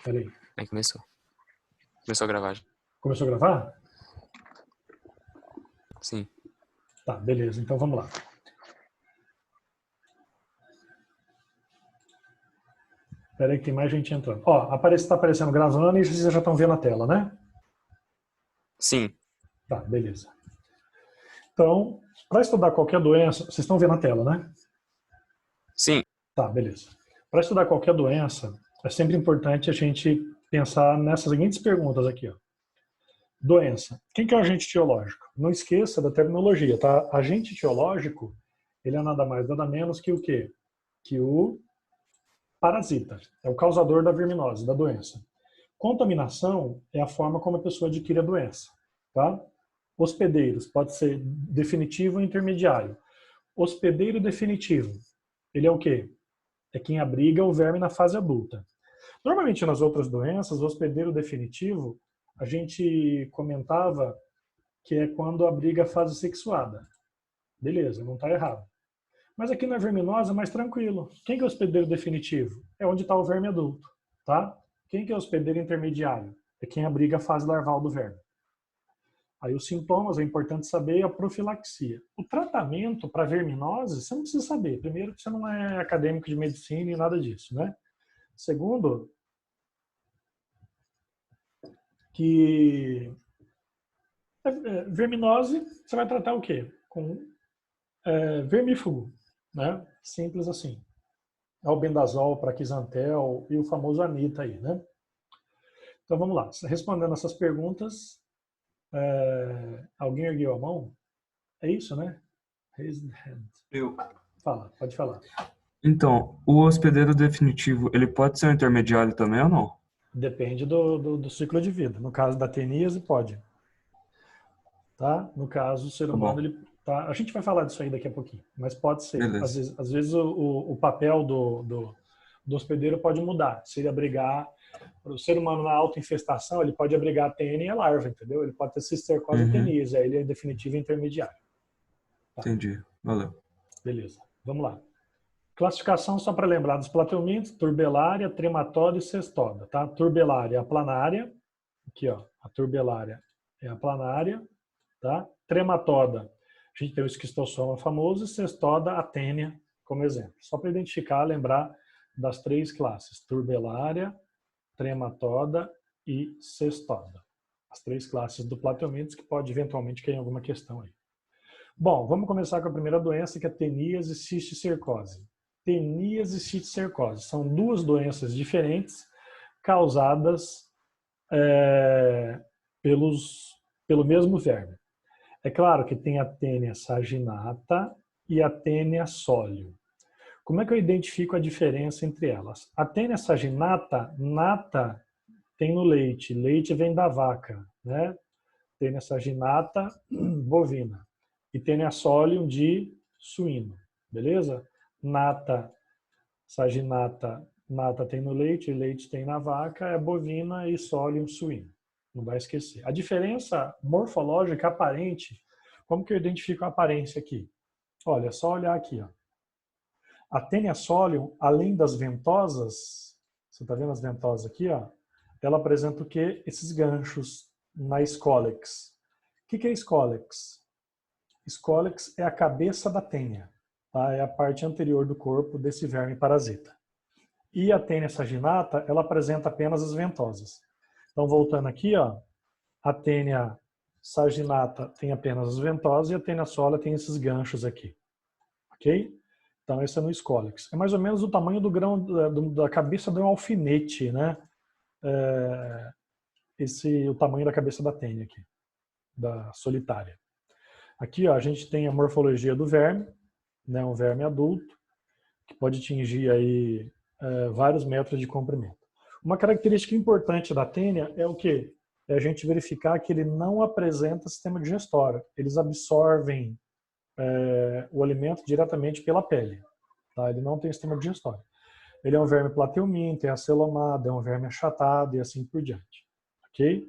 Peraí. Aí começou. Começou a gravar já. Começou a gravar? Sim. Tá, beleza. Então vamos lá. Peraí que tem mais gente entrando. Ó, tá aparecendo gravando e vocês já estão vendo a tela, né? Sim. Tá, beleza. Então, para estudar qualquer doença, vocês estão vendo a tela, né? Sim. Tá, beleza. Para estudar qualquer doença, é sempre importante a gente pensar nessas seguintes perguntas aqui, ó. Doença. Quem que é o agente etiológico? Não esqueça da terminologia, tá? Agente etiológico, ele é nada mais, nada menos que o quê? Que o parasita. É o causador da verminose, da doença. Contaminação é a forma como a pessoa adquire a doença, tá? Hospedeiros, pode ser definitivo ou intermediário. Hospedeiro definitivo, ele é o quê? É quem abriga o verme na fase adulta. Normalmente nas outras doenças, o hospedeiro definitivo, a gente comentava que é quando abriga a fase sexuada. Beleza, não está errado. Mas aqui na verminose é mais tranquilo. Quem que é o hospedeiro definitivo? É onde está o verme adulto, tá? Quem que é o hospedeiro intermediário? É quem abriga a fase larval do verme. Aí os sintomas, é importante saber a profilaxia. O tratamento para verminose, você não precisa saber. Primeiro, que você não é acadêmico de medicina e nada disso, né? Segundo, que verminose, você vai tratar o quê? Com vermífugo, né? Simples assim. Albendazol, praquizantel e o famoso Anita aí, né? Então vamos lá. Respondendo essas perguntas, alguém ergueu a mão? É isso, né? Raise the hand. Eu. Fala, pode falar. Então, o hospedeiro definitivo, ele pode ser um intermediário também ou não? Depende do ciclo de vida. No caso da teníase, pode. Tá? No caso, o ser Tá humano, bom. ele tá. A gente vai falar disso aí daqui a pouquinho, mas pode ser. Beleza. Às vezes o papel do hospedeiro pode mudar. Se ele abrigar. O ser humano na autoinfestação, ele pode abrigar a tênia e a larva, entendeu? Ele pode ter cistercose e Uhum, teníase, aí ele é definitivo e intermediário. Tá, entendi. Valeu. beleza. Vamos lá. Classificação, só para lembrar dos plateumintos: turbelária, trematódia e cestoda, tá? Turbelária é a planária, aqui ó, a turbelária é a planária, tá? Trematoda, a gente tem o esquistossoma famoso, e cestoda, a tênia, como exemplo. Só para identificar, lembrar das três classes: turbelária, trematoda e cestoda. As três classes do plateumintos que pode eventualmente cair em alguma questão aí. Bom, vamos começar com a primeira doença, que é teníase e cisticercose. Teníase e cisticercose são duas doenças diferentes causadas pelo mesmo verme. É claro que tem a tênia saginata e a tênia sólio. Como é que eu identifico a diferença entre elas? A tênia saginata, nata tem no leite, leite vem da vaca, né? Tênia saginata, bovina. E tênia solium de suíno, beleza? Nata, saginata, nata tem no leite, leite tem na vaca, é bovina e solium suíno. Não vai esquecer. A diferença morfológica aparente, como que eu identifico a aparência aqui? Olha, é só olhar aqui, ó. A tênia solium, além das ventosas, você está vendo as ventosas aqui, ó? Ela apresenta o quê? Esses ganchos na escólex. O que é escólex? Escólex é a cabeça da tênia, tá? É a parte anterior do corpo desse verme parasita. E a tênia saginata, ela apresenta apenas as ventosas. Então, voltando aqui, ó, a tênia saginata tem apenas as ventosas e a tênia sólea tem esses ganchos aqui, ok? Então, esse é no escólex. É mais ou menos o tamanho do grão da cabeça de um alfinete, né? O tamanho da cabeça da tênia aqui, da solitária. Aqui ó, a gente tem a morfologia do verme, né, um verme adulto, que pode atingir aí, vários metros de comprimento. Uma característica importante da tênia é o quê? É a gente verificar que ele não apresenta sistema digestório. Eles absorvem o alimento diretamente pela pele. Tá? Ele não tem sistema digestório. Ele é um verme plateuminto, é acelomado, é um verme achatado e assim por diante. Ok?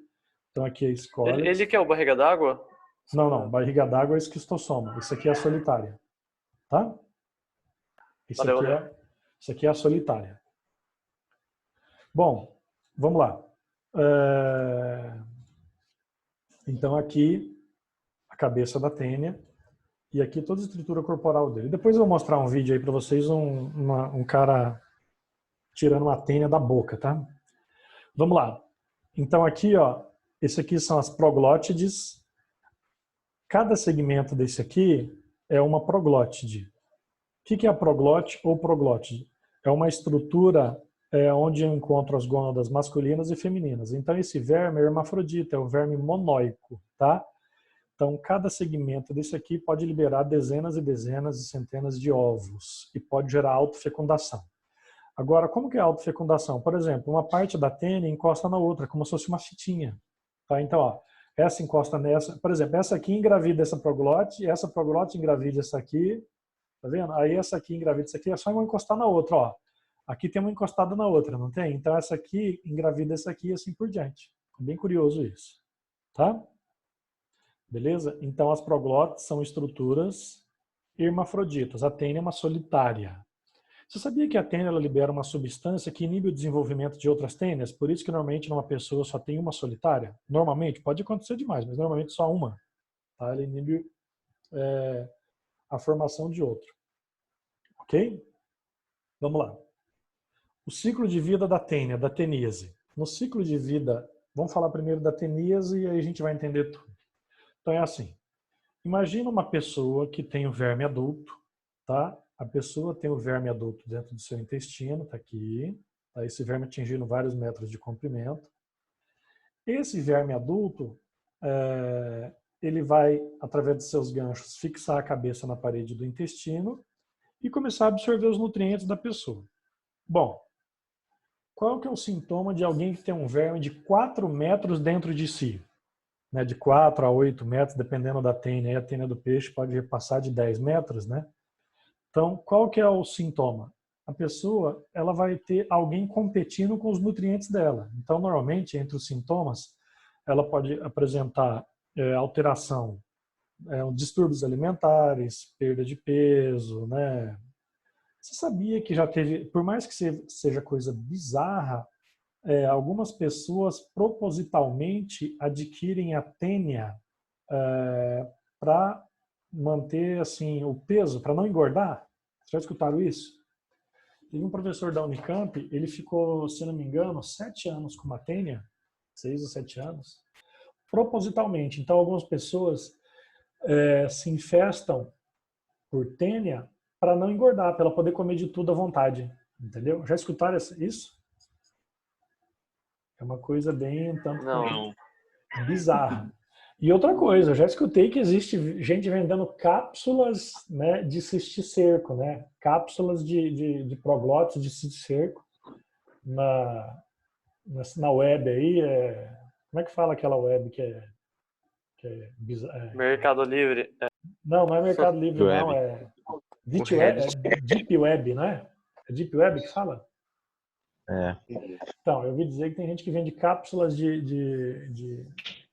Então aqui é a escólex. Ele que é o barriga d'água? Não. Barriga d'água é esquistossoma. Isso aqui é a solitária. Tá? Isso Valeu. aqui é a solitária. Bom, Vamos lá. Então aqui a cabeça da tênia e aqui toda a estrutura corporal dele. Depois eu vou mostrar um vídeo aí para vocês, um cara tirando uma tênia da boca, tá? Vamos lá. Então aqui, ó, esse aqui são as proglótides. Cada segmento desse aqui é uma proglótide. O que é a proglote ou proglótide? É uma estrutura onde eu encontro as gônadas masculinas e femininas. Então esse verme é hermafrodita, é o verme monóico, tá? Então cada segmento desse aqui pode liberar dezenas e dezenas e centenas de ovos e pode gerar autofecundação. Agora, como que é a autofecundação? Por exemplo, uma parte da tênia encosta na outra, como se fosse uma fitinha. Tá? Então, ó, essa encosta nessa. Por exemplo, essa aqui engravida essa proglote, essa proglote engravida essa aqui. Tá vendo? Aí essa aqui engravida essa aqui, é só uma encostar na outra. Ó. Aqui tem uma encostada na outra, não tem? Então, essa aqui engravida essa aqui e assim por diante. Bem curioso isso. Tá? Beleza? Então, as proglotes são estruturas hermafroditas. A tênia é uma solitária. Você sabia que a tênia ela libera uma substância que inibe o desenvolvimento de outras tênias? Por isso que normalmente numa pessoa só tem uma solitária? Normalmente, pode acontecer demais, mas normalmente só uma. Tá? Ela inibe a formação de outro. Ok? Vamos lá. O ciclo de vida da tênia, da teníase. No ciclo de vida, vamos falar primeiro da teníase e aí a gente vai entender tudo. Então é assim. Imagina uma pessoa que tem o verme adulto, tá? A pessoa tem o verme adulto dentro do seu intestino, tá aqui. Tá? Esse verme atingindo vários metros de comprimento. Esse verme adulto, ele vai, através de seus ganchos, fixar a cabeça na parede do intestino e começar a absorver os nutrientes da pessoa. Bom, qual que é o sintoma de alguém que tem um verme de 4 metros dentro de si? Né, de 4 a 8 metros, dependendo da tênia. A tênia do peixe pode passar de 10 metros, né? Então, qual que é o sintoma? A pessoa ela vai ter alguém competindo com os nutrientes dela. Então, normalmente, entre os sintomas, ela pode apresentar alteração, distúrbios alimentares, perda de peso, né? Você sabia que já teve, por mais que seja coisa bizarra, algumas pessoas propositalmente adquirem a tênia para manter assim o peso, para não engordar? Vocês já escutaram isso? Teve um professor da Unicamp, ele ficou, se não me engano, 7 anos com uma tênia, 6 ou 7 anos, propositalmente. Então, algumas pessoas se infestam por tênia para não engordar, para ela poder comer de tudo à vontade. Entendeu? Já escutaram isso? É uma coisa bem tanto bizarra. E outra coisa, eu já escutei que existe gente vendendo cápsulas, né, de cisticerco, né? Cápsulas de proglótis de cisticerco na web aí. Como é que fala aquela web que é Mercado Livre. Não, não é Mercado Livre, não. É Deep Web, não é? É Deep Web que fala? Então, eu ouvi dizer que tem gente que vende cápsulas de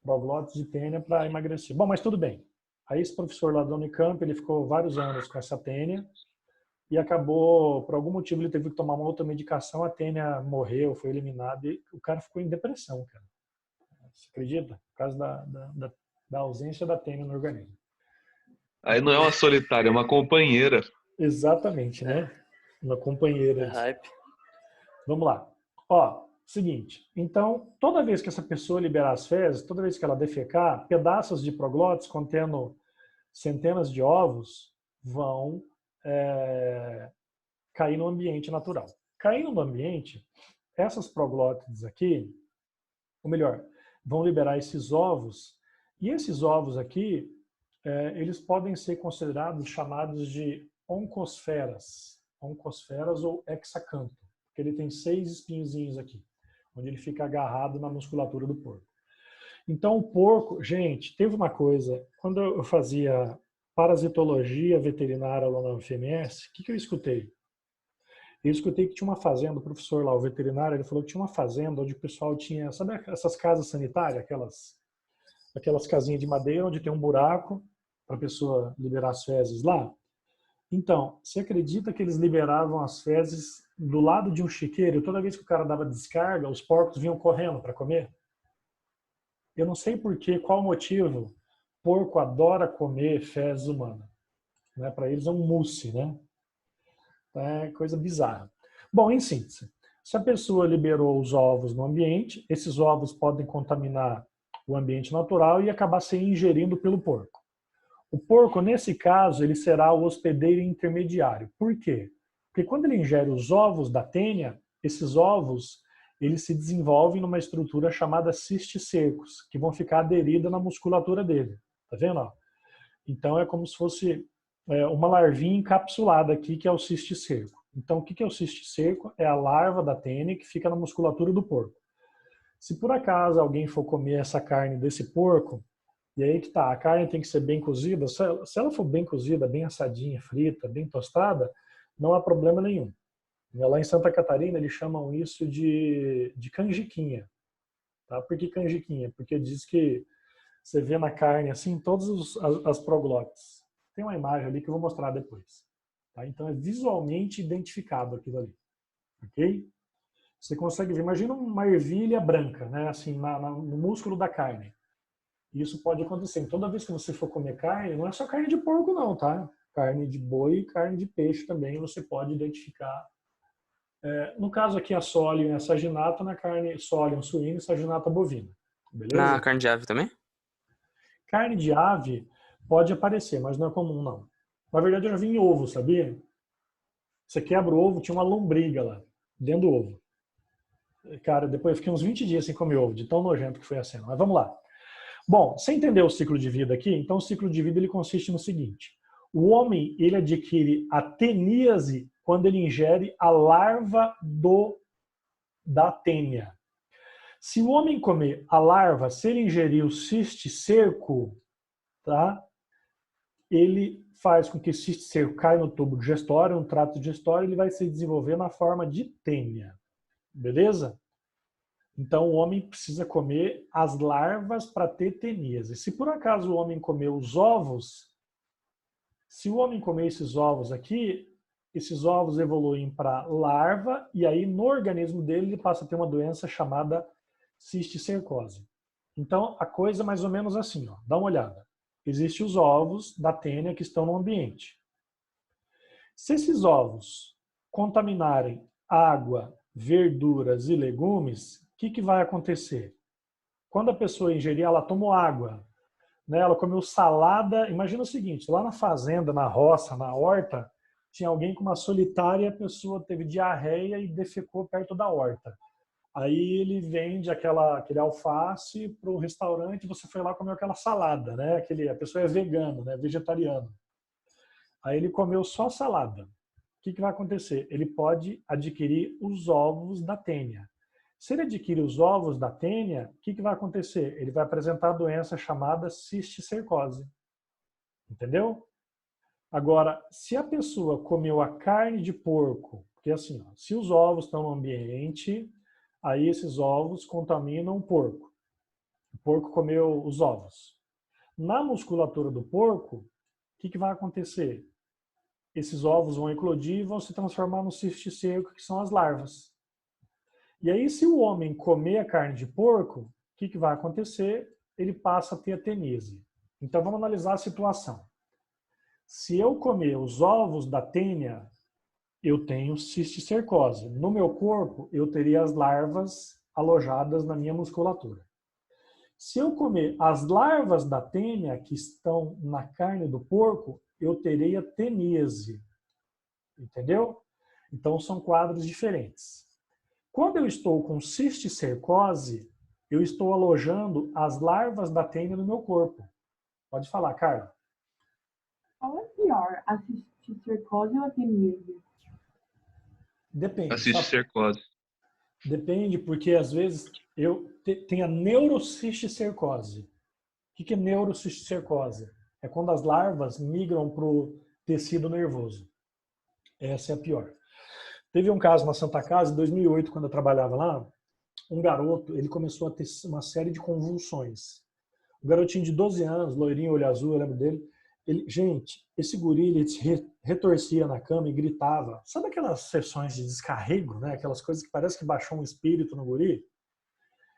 proglótis de tênia para emagrecer. Bom, mas tudo bem. Aí esse professor lá do Unicamp, ele ficou vários anos com essa tênia e acabou, por algum motivo, ele teve que tomar uma outra medicação, a tênia morreu, foi eliminada e o cara ficou em depressão, cara. Você acredita? Por causa da ausência da tênia no organismo. Aí não é uma solitária, é uma companheira. Exatamente, né? Uma companheira. Hype. Vamos lá. Ó, seguinte. Então, toda vez que essa pessoa liberar as fezes, toda vez que ela defecar, pedaços de proglótis contendo centenas de ovos vão cair no ambiente natural. Caindo no ambiente, essas proglótides aqui, ou melhor, vão liberar esses ovos, e esses ovos aqui, eles podem ser considerados chamados de oncosferas ou hexacanto, porque ele tem 6 espinhozinhos aqui, onde ele fica agarrado na musculatura do porco. Então o porco, gente, teve uma coisa, quando eu fazia parasitologia veterinária lá na UFMS, o que eu escutei? Eu escutei que tinha uma fazenda, o professor lá, o veterinário, ele falou que tinha uma fazenda onde o pessoal tinha, sabe essas casas sanitárias, aquelas casinhas de madeira onde tem um buraco para a pessoa liberar as fezes lá? Então, você acredita que eles liberavam as fezes do lado de um chiqueiro, toda vez que o cara dava descarga, os porcos vinham correndo para comer? Eu não sei por quê, qual o motivo. Porco adora comer fezes humanas. Né? Para eles é um mousse, né? É coisa bizarra. Bom, em síntese, se a pessoa liberou os ovos no ambiente, esses ovos podem contaminar o ambiente natural e acabar sendo ingerido pelo porco. O porco, nesse caso, ele será o hospedeiro intermediário. Por quê? Porque quando ele ingere os ovos da tênia, esses ovos eles se desenvolvem numa estrutura chamada cisticercos, que vão ficar aderidas na musculatura dele. Tá vendo? Então é como se fosse uma larvinha encapsulada aqui, que é o cisticerco. Então o que é o cisticerco? É a larva da tênia que fica na musculatura do porco. Se por acaso alguém for comer essa carne desse porco, e aí que tá, a carne tem que ser bem cozida, se ela for bem cozida, bem assadinha, frita, bem tostada, não há problema nenhum. Lá em Santa Catarina eles chamam isso de canjiquinha. Tá? Por que canjiquinha? Porque diz que você vê na carne assim todas as proglotes. Tem uma imagem ali que eu vou mostrar depois. Tá? Então é visualmente identificado aquilo ali. Ok? Você consegue ver, imagina uma ervilha branca, né? Assim, no músculo da carne. Isso pode acontecer. Toda vez que você for comer carne, não é só carne de porco não, tá? Carne de boi e carne de peixe também você pode identificar. No caso aqui a Solium e a Saginata, na carne Solium suína e Saginata bovina. Beleza? Na carne de ave também? Carne de ave pode aparecer, mas não é comum não. Na verdade eu já vi em ovo, sabia? Você quebra o ovo, tinha uma lombriga lá, dentro do ovo. Cara, depois eu fiquei uns 20 dias sem comer ovo, de tão nojento que foi a cena. Mas vamos lá. Bom, você entendeu o ciclo de vida aqui? Então o ciclo de vida ele consiste no seguinte. O homem ele adquire a teníase quando ele ingere a larva da tênia. Se o homem comer a larva, se ele ingerir o cisticerco, tá? Ele faz com que esse cisticerco caia no tubo digestório, no trato digestório, ele vai se desenvolver na forma de tênia. Beleza? Então o homem precisa comer as larvas para ter teníase. Se por acaso o homem comer os ovos, se o homem comer esses ovos aqui, esses ovos evoluem para larva e aí no organismo dele ele passa a ter uma doença chamada cisticercose. Então a coisa é mais ou menos assim, ó. Dá uma olhada. Existem os ovos da tênia que estão no ambiente. Se esses ovos contaminarem água, verduras e legumes, o que vai acontecer? Quando a pessoa ingerir, ela tomou água, né? Ela comeu salada. Imagina o seguinte, lá na fazenda, na roça, na horta, tinha alguém com uma solitária, a pessoa teve diarreia e defecou perto da horta. Aí ele vende aquele alface para o restaurante, você foi lá e comeu aquela salada, né? A pessoa é vegano, né? Vegetariano. Aí ele comeu só salada. O que vai acontecer? Ele pode adquirir os ovos da tênia. Se ele adquire os ovos da tênia, o que vai acontecer? Ele vai apresentar a doença chamada cisticercose. Entendeu? Agora, se a pessoa comeu a carne de porco, porque assim, ó, se os ovos estão no ambiente, aí esses ovos contaminam o porco. O porco comeu os ovos. Na musculatura do porco, o que vai acontecer? Esses ovos vão eclodir e vão se transformar no cisticerco, que são as larvas. E aí, se o homem comer a carne de porco, o que vai acontecer? Ele passa a ter a teníase. Então, vamos analisar a situação. Se eu comer os ovos da tênia, eu tenho cisticercose. No meu corpo, eu teria as larvas alojadas na minha musculatura. Se eu comer as larvas da tênia, que estão na carne do porco, eu teria teníase. Entendeu? Então, são quadros diferentes. Quando eu estou com cisticercose, eu estou alojando as larvas da tênia no meu corpo. Pode falar, Carla. Qual é pior, a cisticercose ou a teníase? Depende. A cisticercose. Depende, porque às vezes tem a neurocisticercose. O que é neurocisticercose? É quando as larvas migram para o tecido nervoso. Essa é a pior. Teve um caso na Santa Casa, em 2008, quando eu trabalhava lá, um garoto, ele começou a ter uma série de convulsões. Um garotinho de 12 anos, loirinho, olho azul, eu lembro dele, Gente, esse guri, ele se retorcia na cama e gritava. Sabe aquelas sessões de descarrego, né? Aquelas coisas que parece que baixou um espírito no guri?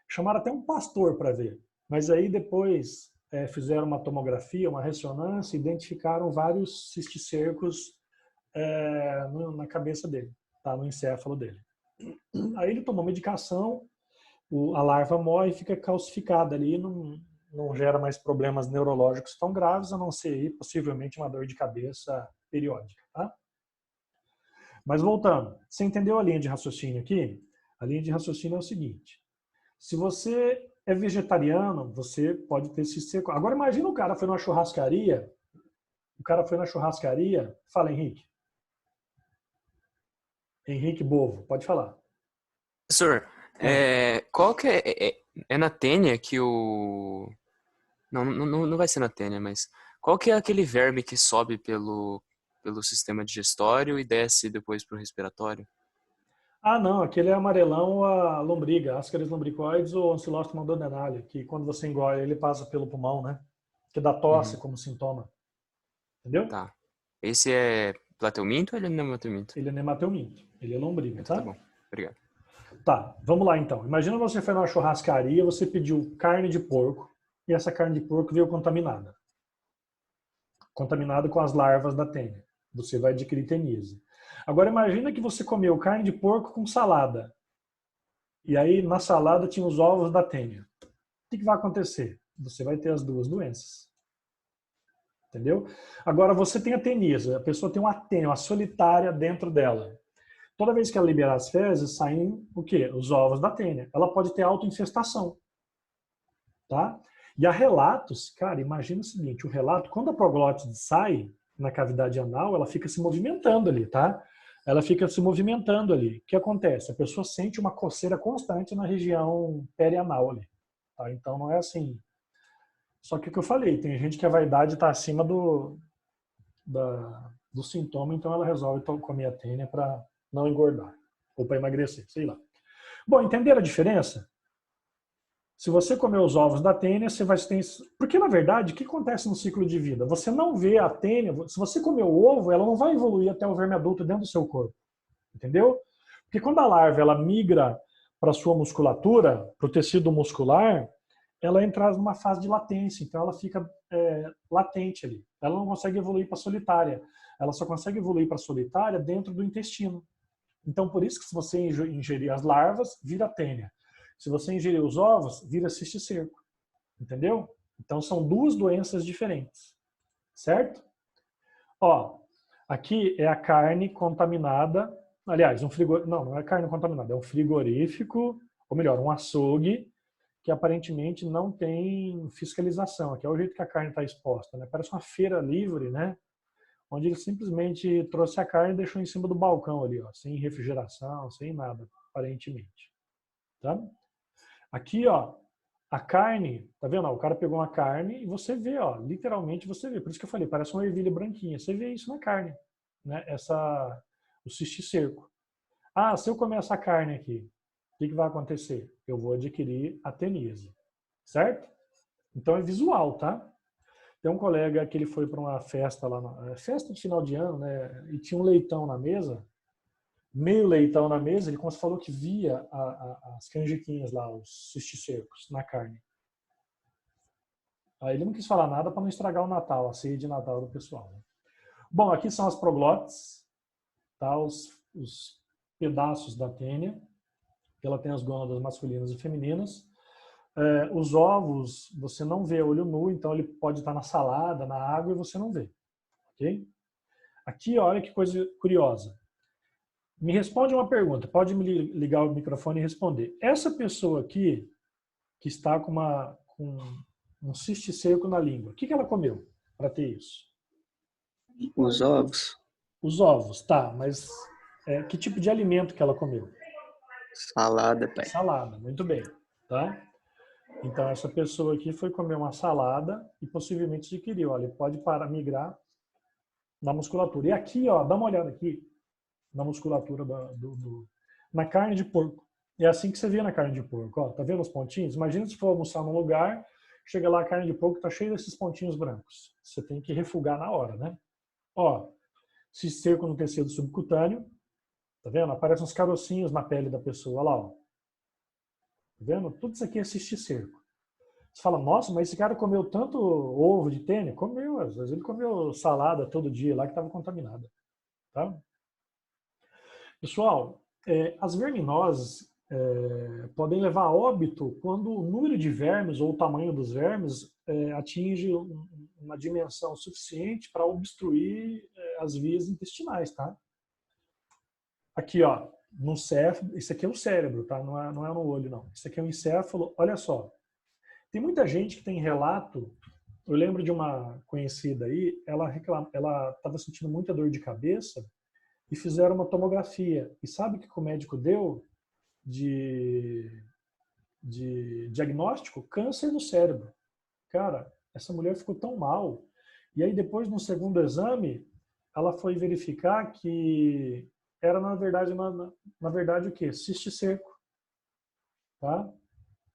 Chamaram até um pastor para ver. Mas aí depois fizeram uma tomografia, uma ressonância, e identificaram vários cisticercos na cabeça dele, tá? No encéfalo dele. Aí ele tomou medicação, a larva morre e fica calcificada ali, não gera mais problemas neurológicos tão graves, a não ser possivelmente uma dor de cabeça periódica, tá? Mas voltando, você entendeu a linha de raciocínio aqui? A linha de raciocínio é o seguinte: se você é vegetariano, você pode ter cisticercose. Agora imagina o cara foi numa churrascaria, fala, Henrique. Henrique Bovo, pode falar. Professor, qual que é na tênia que o... Não vai ser na tênia, mas qual que é aquele verme que sobe pelo sistema digestório e desce depois pro respiratório? Ah, não, aquele é amarelão, a lombriga, Ascaris lumbricoides ou Ancylostomum duodenale, que quando você engole ele passa pelo pulmão, né? Que dá tosse como sintoma. Entendeu? Tá. Esse é plateuminto ou ele não é plateuminto? Ele é nemateuminto, ele é lombriga, Então tá? tá bom, obrigado. Tá, vamos lá então. Imagina você foi numa churrascaria, você pediu carne de porco e essa carne de porco veio contaminada. Contaminada com as larvas da tênia. Você vai adquirir teníase. Agora imagina que você comeu carne de porco com salada. E aí na salada tinha os ovos da tênia. O que vai acontecer? Você vai ter as duas doenças. Entendeu? Agora você tem a teníase. A pessoa tem uma tênia, uma solitária dentro dela. Toda vez que ela liberar as fezes, saem o quê? Os ovos da tênia. Ela pode ter autoinfestação. Tá? E há relatos, cara, imagina o seguinte, o relato, quando a proglótide sai na cavidade anal, ela fica se movimentando ali, tá? Ela fica se movimentando ali. O que acontece? A pessoa sente uma coceira constante na região perianal ali. Tá? Então não é assim. Só que o que eu falei, tem gente que a vaidade está acima do sintoma, então ela resolve comer a tênia para não engordar ou para emagrecer, sei lá. Bom, entenderam a diferença? Se você comer os ovos da tênia, você vai ter... Porque, na verdade, o que acontece no ciclo de vida? Você não vê a tênia... Se você comer o ovo, ela não vai evoluir até o verme adulto dentro do seu corpo. Entendeu? Porque quando a larva ela migra para a sua musculatura, para o tecido muscular, ela entra numa fase de latência. Então, ela fica latente ali. Ela não consegue evoluir para solitária. Ela só consegue evoluir para solitária dentro do intestino. Então, por isso que se você ingerir as larvas, vira tênia. Se você ingerir os ovos, vira cisticerco. Entendeu? Então, são duas doenças diferentes. Certo? Ó, aqui é a carne contaminada. Aliás, não é carne contaminada. É um frigorífico, ou melhor, um açougue, que aparentemente não tem fiscalização. Aqui é o jeito que a carne está exposta. Né? Parece uma feira livre, né? Onde ele simplesmente trouxe a carne e deixou em cima do balcão ali, ó, sem refrigeração, sem nada, aparentemente. Tá? Aqui, ó, a carne, tá vendo? O cara pegou uma carne e você vê, ó, literalmente você vê. Por isso que eu falei, parece uma ervilha branquinha. Você vê isso na carne, né? O cisticerco. Ah, se eu comer essa carne aqui, o que vai acontecer? Eu vou adquirir a teníase, certo? Então é visual, tá? Tem um colega que ele foi para uma festa lá, festa de final de ano, né? E tinha um leitão na mesa. Meio leitão na mesa, ele como se falou que via as canjiquinhas lá, os cisticercos na carne. Aí ele não quis falar nada para não estragar o Natal, a ceia de Natal do pessoal. Né? Bom, aqui são as proglótides, tá? Os pedaços da tênia. Ela tem as gônadas masculinas e femininas. Os ovos você não vê a olho nu, então ele pode estar na salada, na água e você não vê. Ok? Aqui, olha que coisa curiosa. Me responde uma pergunta, pode me ligar o microfone e responder. Essa pessoa aqui, que está com um cisticerco na língua, o que ela comeu para ter isso? Os ovos. Os ovos, tá, mas que tipo de alimento que ela comeu? Salada, pai. Salada, muito bem, tá? Então essa pessoa aqui foi comer uma salada e possivelmente adquiriu, olha, ele pode migrar na musculatura. E aqui, ó, dá uma olhada aqui, na musculatura na carne de porco. É assim que você vê na carne de porco. Ó, tá vendo os pontinhos? Imagina se for almoçar num lugar Chega lá, a carne de porco está cheia desses pontinhos brancos. Você tem que refugar na hora, né? Ó, cisticerco no tecido subcutâneo, tá vendo? Aparecem uns carocinhos na pele da pessoa, olha lá, ó. Tá vendo? Tudo isso aqui é cisticerco. Você fala, nossa, mas esse cara comeu tanto ovo de tênis? Comeu, às vezes ele comeu salada todo dia lá que estava contaminada, tá? Pessoal, as verminoses podem levar a óbito quando o número de vermes ou o tamanho dos vermes atinge uma dimensão suficiente para obstruir as vias intestinais, tá? Aqui, ó, no cérebro, isso aqui é o cérebro, tá? Não é no olho, não. Isso aqui é o encéfalo. Olha só. Tem muita gente que tem relato. Eu lembro de uma conhecida aí, ela estava sentindo muita dor de cabeça e fizeram uma tomografia. E sabe o que o médico deu de diagnóstico? Câncer no cérebro. Cara, essa mulher ficou tão mal. E aí depois, no segundo exame, ela foi verificar que era, na verdade o quê? Cisticerco. Tá?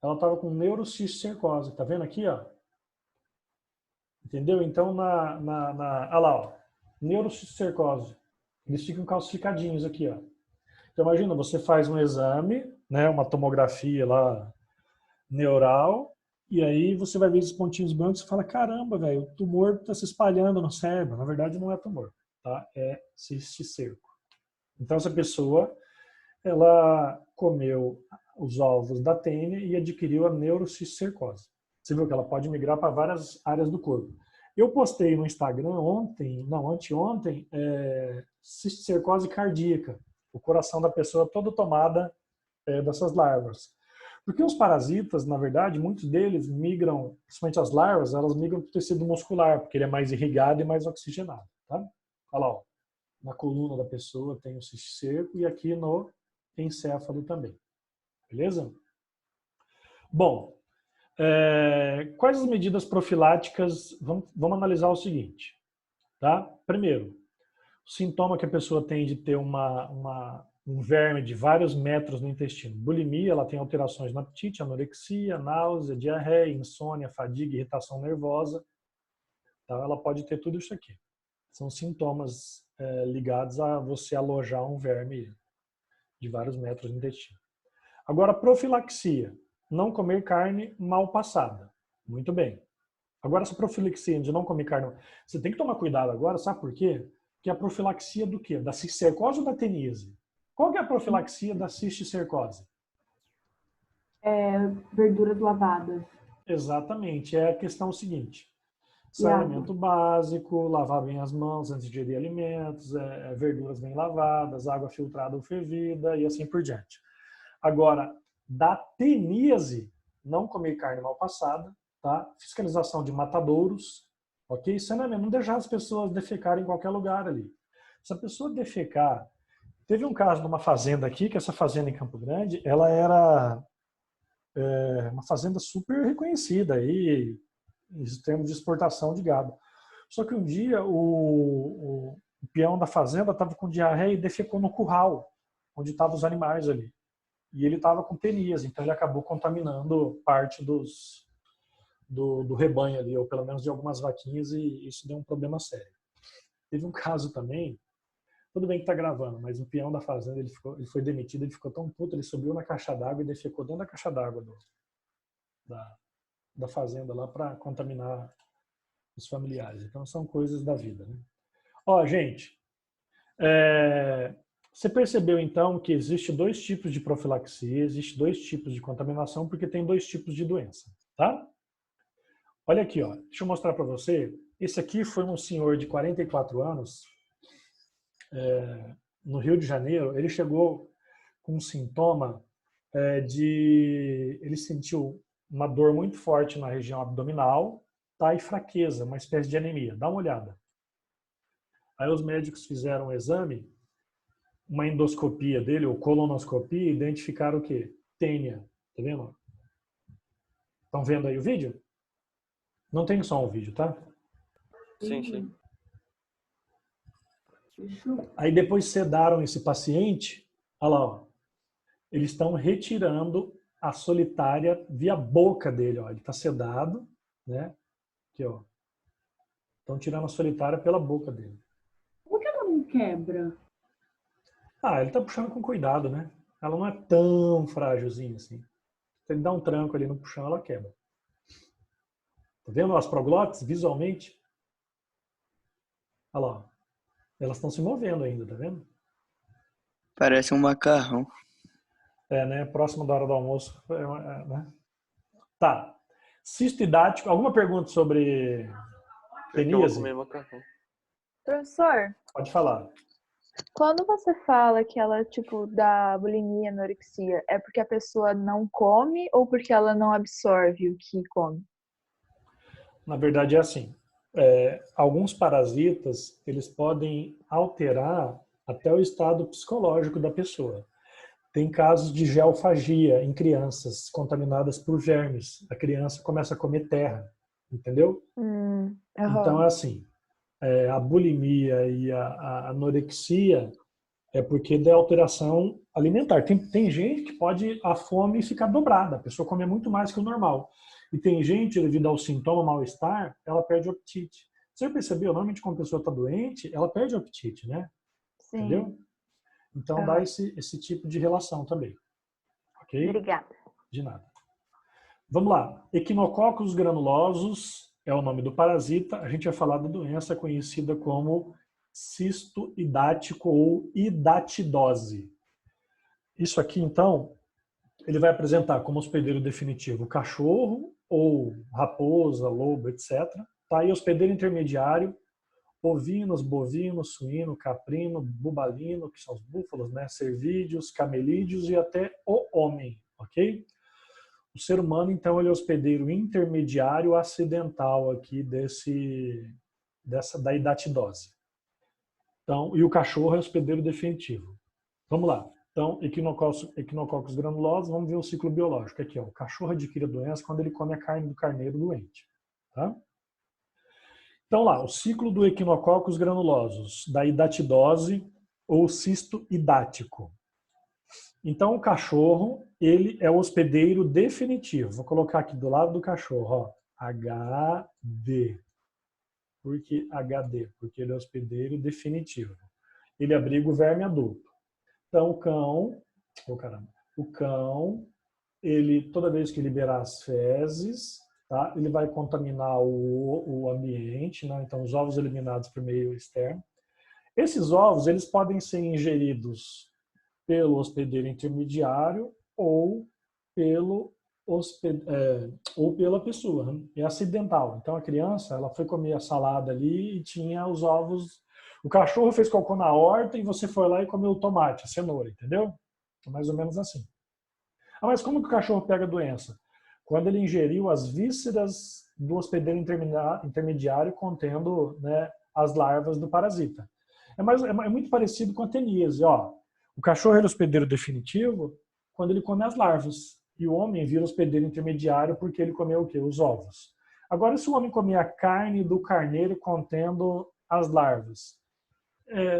Ela estava com neurocisticercose. Tá vendo aqui, ó? Entendeu? Então, olha lá, ó. Neurocisticercose. Eles ficam calcificadinhos aqui, ó. Então, imagina, você faz um exame, né, uma tomografia lá neural, e aí você vai ver esses pontinhos brancos e fala, caramba, velho, o tumor está se espalhando no cérebro. Na verdade, não é tumor, tá? É cisticerco. Então, essa pessoa, ela comeu os ovos da tênia e adquiriu a neurocisticercose. Você viu que ela pode migrar para várias áreas do corpo. Eu postei no Instagram anteontem, cisticercose cardíaca. O coração da pessoa todo tomada dessas larvas. Porque os parasitas, na verdade, muitos deles migram, principalmente as larvas, elas migram para o tecido muscular, porque ele é mais irrigado e mais oxigenado. Tá? Olha lá, ó. Na coluna da pessoa tem o cisticerco e aqui no encéfalo também. Beleza? Bom, quais as medidas profiláticas? Vamos analisar o seguinte. Tá? Primeiro, o sintoma que a pessoa tem de ter um verme de vários metros no intestino. Bulimia, ela tem alterações no apetite, anorexia, náusea, diarreia, insônia, fadiga, irritação nervosa. Tá? Ela pode ter tudo isso aqui. São sintomas ligados a você alojar um verme de vários metros no intestino. Agora, profilaxia. Não comer carne mal passada. Muito bem. Agora, essa profilaxia de não comer carne... Você tem que tomar cuidado agora, sabe por quê? Que é a profilaxia do quê? Da cisticercose ou da teníase? Qual que é a profilaxia da cisticercose? Verduras lavadas. Exatamente. É a questão seguinte. Saneamento básico, lavar bem as mãos antes de ingerir alimentos, verduras bem lavadas, água filtrada ou fervida e assim por diante. Agora, da teníase, não comer carne mal passada, tá? Fiscalização de matadouros, ok? Saneamento, não deixar as pessoas defecarem em qualquer lugar ali. Se a pessoa defecar... Teve um caso numa fazenda aqui, que essa fazenda em Campo Grande, ela era uma fazenda super reconhecida aí, em termos de exportação de gado. Só que um dia o peão da fazenda estava com diarreia e defecou no curral, onde estavam os animais ali. E ele estava com teníase, então ele acabou contaminando parte do rebanho ali, ou pelo menos de algumas vaquinhas, e isso deu um problema sério. Teve um caso também, tudo bem que está gravando, mas o peão da fazenda, ele foi demitido, ele ficou tão puto, ele subiu na caixa d'água e defecou dentro da caixa d'água da fazenda lá para contaminar os familiares. Então são coisas da vida, né? Ó, gente, você percebeu então que existe dois tipos de profilaxia, existe dois tipos de contaminação, porque tem dois tipos de doença, tá? Olha aqui, ó, deixa eu mostrar para você. Esse aqui foi um senhor de 44 anos, no Rio de Janeiro. Ele chegou com um sintoma ele sentiu uma dor muito forte na região abdominal, tá, e fraqueza, uma espécie de anemia. Dá uma olhada. Aí os médicos fizeram um exame, uma endoscopia dele, ou colonoscopia, e identificaram o quê? Tênia. Tá vendo? Estão vendo aí o vídeo? Não tem som o vídeo, tá? Sim. Aí depois sedaram esse paciente, olha lá, ó, eles estão retirando a solitária via boca dele, ó, ele está sedado, né? Aqui, ó. Estão tirando a solitária pela boca dele. Por que ela não quebra? Ah, ele tá puxando com cuidado, né? Ela não é tão frágilzinha assim. Se ele dá um tranco ali no puxão, ela quebra. Tá vendo as proglotes visualmente? Olha lá. Ó. Elas estão se movendo ainda, tá vendo? Parece um macarrão. É, né? Próximo da hora do almoço. Né? Tá. Cisto hidático. Alguma pergunta sobre Porque eu vou teníase? comer macarrão. Professor, Pode falar. quando você fala que ela, tipo, dá bulimia, anorexia, é porque a pessoa não come ou porque ela não absorve o que come? Na verdade é assim. Alguns parasitas, eles podem alterar até o estado psicológico da pessoa. Tem casos de geofagia em crianças contaminadas por vermes. A criança começa a comer terra, entendeu? Então, é assim, a bulimia e a anorexia é porque da alteração alimentar. Tem gente que pode a fome ficar dobrada, a pessoa come muito mais que o normal. E tem gente, devido ao sintoma mal-estar, ela perde o apetite. Você percebeu? Normalmente quando a pessoa está doente, ela perde o apetite, né? Sim. Entendeu? Então dá esse tipo de relação também. Ok? Obrigada. De nada. Vamos lá. Equinococos granulosos é o nome do parasita. A gente vai falar da doença conhecida como cisto hidático ou hidatidose. Isso aqui, então, ele vai apresentar como hospedeiro definitivo cachorro ou raposa, lobo, etc. Tá aí hospedeiro intermediário, ovinos, bovinos, suíno, caprino, bubalino, que são os búfalos, né? Cervídeos, camelídeos e até o homem, ok? O ser humano, então, ele é hospedeiro intermediário acidental aqui da hidatidose. Então, e o cachorro é hospedeiro definitivo. Vamos lá. Então, equinococos granulosos, vamos ver o ciclo biológico. Aqui, ó, o cachorro adquire a doença quando ele come a carne do carneiro doente. Tá? Então, lá, o ciclo do equinococos granulosos, da hidatidose ou cisto hidático. Então, o cachorro, ele é o hospedeiro definitivo. Vou colocar aqui do lado do cachorro, ó, HD. Por que HD? Porque ele é hospedeiro definitivo. Ele abriga o verme adulto. Então, o cão, ele, toda vez que liberar as fezes, tá, ele vai contaminar o ambiente, né? Então, os ovos eliminados por meio externo. Esses ovos, eles podem ser ingeridos pelo hospedeiro intermediário ou pela pessoa, né? É acidental. Então a criança, ela foi comer a salada ali e tinha os ovos. O cachorro fez cocô na horta e você foi lá e comeu o tomate, a cenoura, entendeu? É mais ou menos assim. Ah, mas como que o cachorro pega a doença? Quando ele ingeriu as vísceras do hospedeiro intermediário contendo, né, as larvas do parasita. É muito parecido com a teníase, ó. O cachorro é o hospedeiro definitivo quando ele come as larvas. E o homem vira hospedeiro intermediário porque ele comeu o quê? Os ovos. Agora, se o homem comer a carne do carneiro contendo as larvas,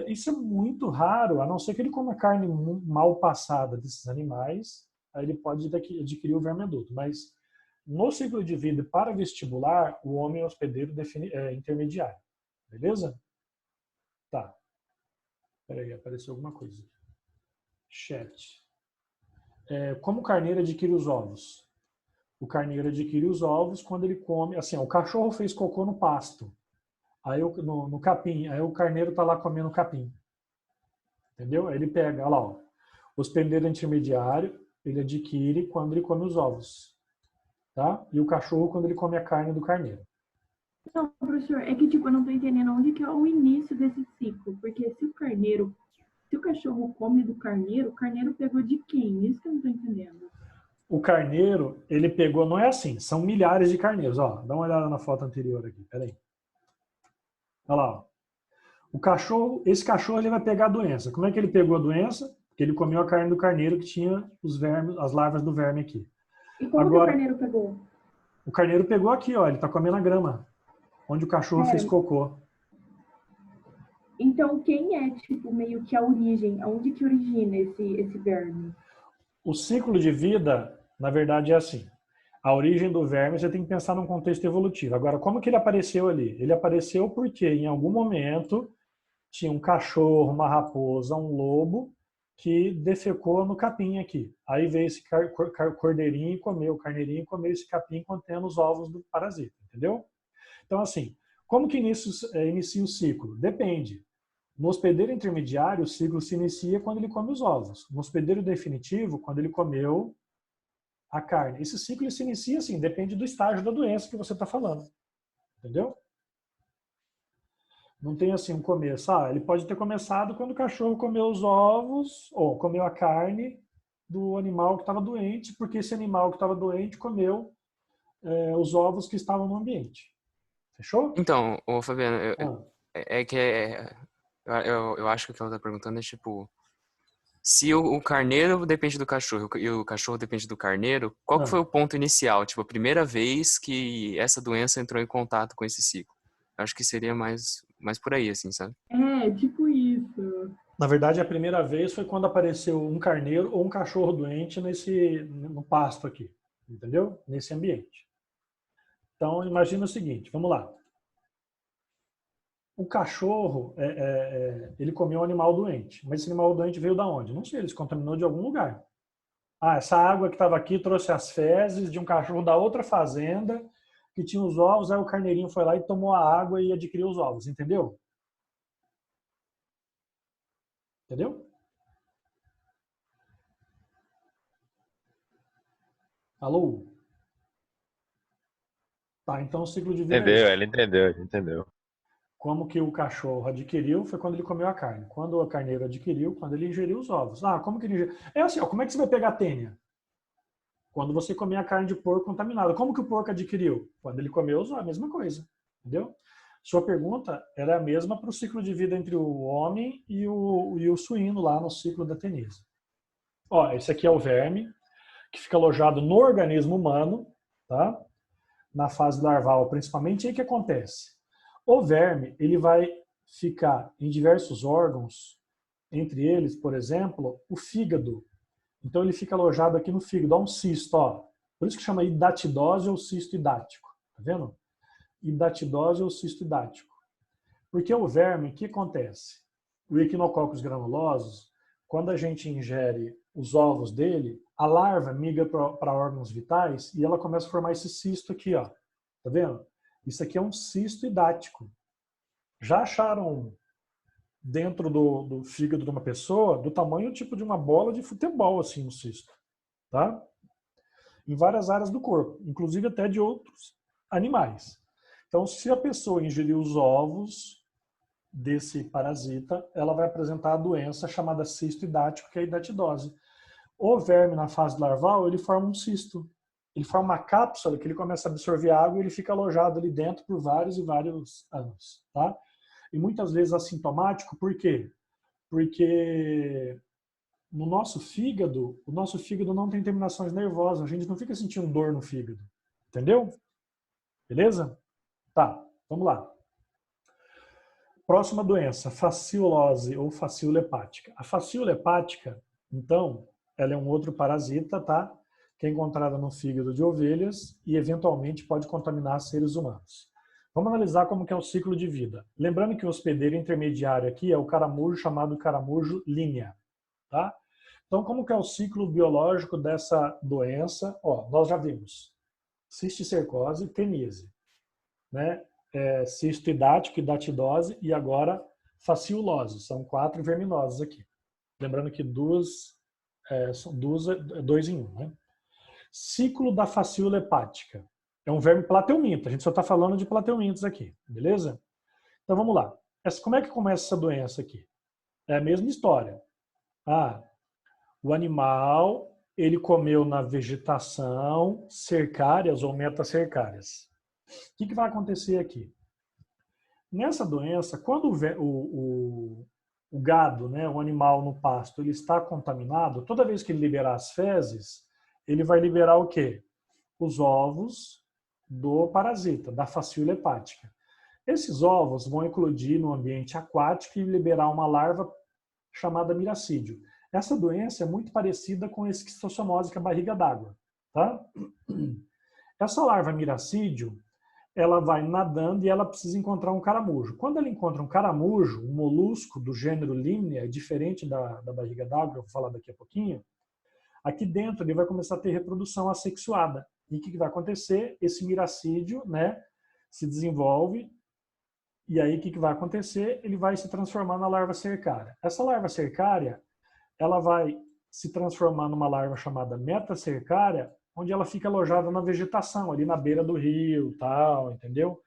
isso é muito raro, a não ser que ele coma carne mal passada desses animais, aí ele pode adquirir o verme adulto. Mas no ciclo de vida para vestibular, o homem é hospedeiro intermediário. Beleza? Tá. Peraí, apareceu alguma coisa. Chat. Como o carneiro adquire os ovos? O carneiro adquire os ovos quando ele come. Assim, o cachorro fez cocô no pasto, aí no capim, aí o carneiro está lá comendo capim. Entendeu? Aí ele pega, olha lá, ó, o hospedeiro intermediário, ele adquire quando ele come os ovos. Tá? E o cachorro quando ele come a carne do carneiro. Não, professor, é que tipo, eu não tô entendendo onde que é o início desse ciclo. Porque se o cachorro come do carneiro, o carneiro pegou de quem? Isso que eu não tô entendendo. O carneiro, ele pegou, não é assim, são milhares de carneiros. Ó, dá uma olhada na foto anterior aqui, peraí. Olha lá, ó. Esse cachorro ele vai pegar a doença. Como é que ele pegou a doença? Porque ele comeu a carne do carneiro que tinha os vermes, as larvas do verme aqui. E como que o carneiro pegou? O carneiro pegou aqui, ó, ele tá comendo a grama, onde o cachorro fez cocô. Então, quem é, tipo, meio que a origem? Onde que origina esse verme? O ciclo de vida, na verdade, é assim. A origem do verme, você tem que pensar num contexto evolutivo. Agora, como que ele apareceu ali? Ele apareceu porque, em algum momento, tinha um cachorro, uma raposa, um lobo, que defecou no capim aqui. Aí veio esse cordeirinho e comeu, o carneirinho e comeu esse capim contendo os ovos do parasita, entendeu? Então, assim, como que inicia o ciclo? Depende. No hospedeiro intermediário, o ciclo se inicia quando ele come os ovos. No hospedeiro definitivo, quando ele comeu a carne. Esse ciclo se inicia assim, depende do estágio da doença que você está falando. Entendeu? Não tem assim um começo. Ele pode ter começado quando o cachorro comeu os ovos, ou comeu a carne do animal que estava doente, porque esse animal que estava doente comeu os ovos que estavam no ambiente. Fechou? Então, ô Fabiano, Ah. eu acho que o que ela tá perguntando é tipo, se o carneiro depende do cachorro e o cachorro depende do carneiro, qual que foi o ponto inicial? Tipo, a primeira vez que essa doença entrou em contato com esse ciclo? Eu acho que seria mais por aí, assim, sabe? Tipo isso. Na verdade, a primeira vez foi quando apareceu um carneiro ou um cachorro doente no pasto aqui, entendeu? Nesse ambiente. Então, imagina o seguinte, vamos lá. O cachorro, ele comeu um animal doente, mas esse animal doente veio da onde? Não sei, ele se contaminou de algum lugar. Essa água que estava aqui trouxe as fezes de um cachorro da outra fazenda que tinha os ovos, aí o carneirinho foi lá e tomou a água e adquiriu os ovos, entendeu? Entendeu? Alô? Tá, então o ciclo de vida é esse. Entendeu? Ele entendeu. Como que o cachorro adquiriu foi quando ele comeu a carne. Quando o carneiro adquiriu, quando ele ingeriu os ovos. Como que ele ingeriu? É assim, como é que você vai pegar a tênia? Quando você comer a carne de porco contaminada. Como que o porco adquiriu? Quando ele comeu os ovos, a mesma coisa. Entendeu? Sua pergunta era a mesma para o ciclo de vida entre o homem e o suíno lá no ciclo da teníase. Esse aqui é o verme, que fica alojado no organismo humano, tá? Na fase larval, principalmente. E aí o que acontece? O verme, ele vai ficar em diversos órgãos, entre eles, por exemplo, o fígado. Então ele fica alojado aqui no fígado, há um cisto, Por isso que chama hidatidose ou cisto hidático, tá vendo? Hidatidose ou cisto hidático. Porque o verme, o que acontece? O Echinococcus granulosus, quando a gente ingere os ovos dele, a larva migra para órgãos vitais e ela começa a formar esse cisto aqui, Tá vendo? Isso aqui é um cisto hidático. Já acharam dentro do fígado de uma pessoa do tamanho tipo de uma bola de futebol, assim, no cisto. Tá? Em várias áreas do corpo, inclusive até de outros animais. Então, se a pessoa ingerir os ovos desse parasita, ela vai apresentar a doença chamada cisto hidático, que é a hidatidose. O verme, na fase larval, ele forma um cisto. Ele forma uma cápsula que ele começa a absorver água e ele fica alojado ali dentro por vários e vários anos. Tá? E muitas vezes assintomático, por quê? Porque no nosso fígado, o nosso fígado não tem terminações nervosas, a gente não fica sentindo dor no fígado. Entendeu? Beleza? Tá, vamos lá. Próxima doença, fasciolose ou fascíola hepática. A fascíola hepática, então, ela é um outro parasita, tá? Que é encontrada no fígado de ovelhas e eventualmente pode contaminar seres humanos. Vamos analisar como que é o ciclo de vida. Lembrando que o hospedeiro intermediário aqui é o caramujo chamado caramujo linea, tá? Então, como que é o ciclo biológico dessa doença? Nós já vimos cisticercose, teníase, né? Cisto hidático, hidatidose e agora fasciolose. São 4 verminoses aqui. Lembrando que são dois em um, né? Ciclo da fascíola hepática. É um verme plateuminto. A gente só está falando de plateumintos aqui, beleza? Então vamos lá. Como é que começa essa doença aqui? É a mesma história. O animal, ele comeu na vegetação cercárias ou metacercárias. O que vai acontecer aqui? Nessa doença, quando o gado, né, o animal no pasto, ele está contaminado, toda vez que ele liberar as fezes, ele vai liberar o quê? Os ovos do parasita, da fascíola hepática. Esses ovos vão eclodir no ambiente aquático e liberar uma larva chamada miracídio. Essa doença é muito parecida com a esquistossomose, que é a barriga d'água. Tá? Essa larva miracídio, ela vai nadando e ela precisa encontrar um caramujo. Quando ela encontra um caramujo, um molusco do gênero Limnia, diferente da barriga d'água, eu vou falar daqui a pouquinho, aqui dentro ele vai começar a ter reprodução assexuada. E o que vai acontecer? Esse miracídio, né, se desenvolve, e aí o que vai acontecer? Ele vai se transformar na larva cercária. Essa larva cercária, ela vai se transformar numa larva chamada metacercária, onde ela fica alojada na vegetação, ali na beira do rio, tal, entendeu?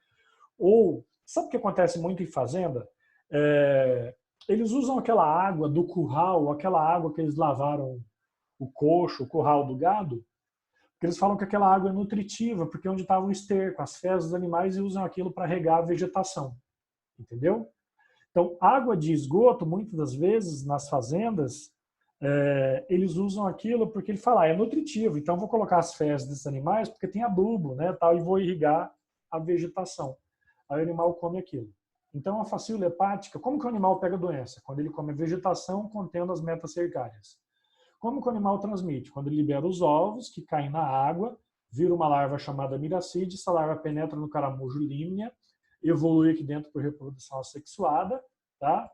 Ou, sabe o que acontece muito em fazenda? Eles usam aquela água do curral, aquela água que eles lavaram o coxo, o curral do gado, porque eles falam que aquela água é nutritiva, porque é onde estava o esterco, as fezes dos animais, e usam aquilo para regar a vegetação, entendeu? Então, água de esgoto, muitas das vezes, nas fazendas, eles usam aquilo porque ele fala, é nutritivo, então vou colocar as fezes desses animais porque tem adubo, né, tal, e vou irrigar a vegetação. Aí o animal come aquilo. Então, a facíola hepática, como que o animal pega doença? Quando ele come a vegetação contendo as metacercárias. Como que o animal transmite? Quando ele libera os ovos, que caem na água, vira uma larva chamada miracídio, essa larva penetra no caramujo Limnia, evolui aqui dentro por reprodução assexuada, tá?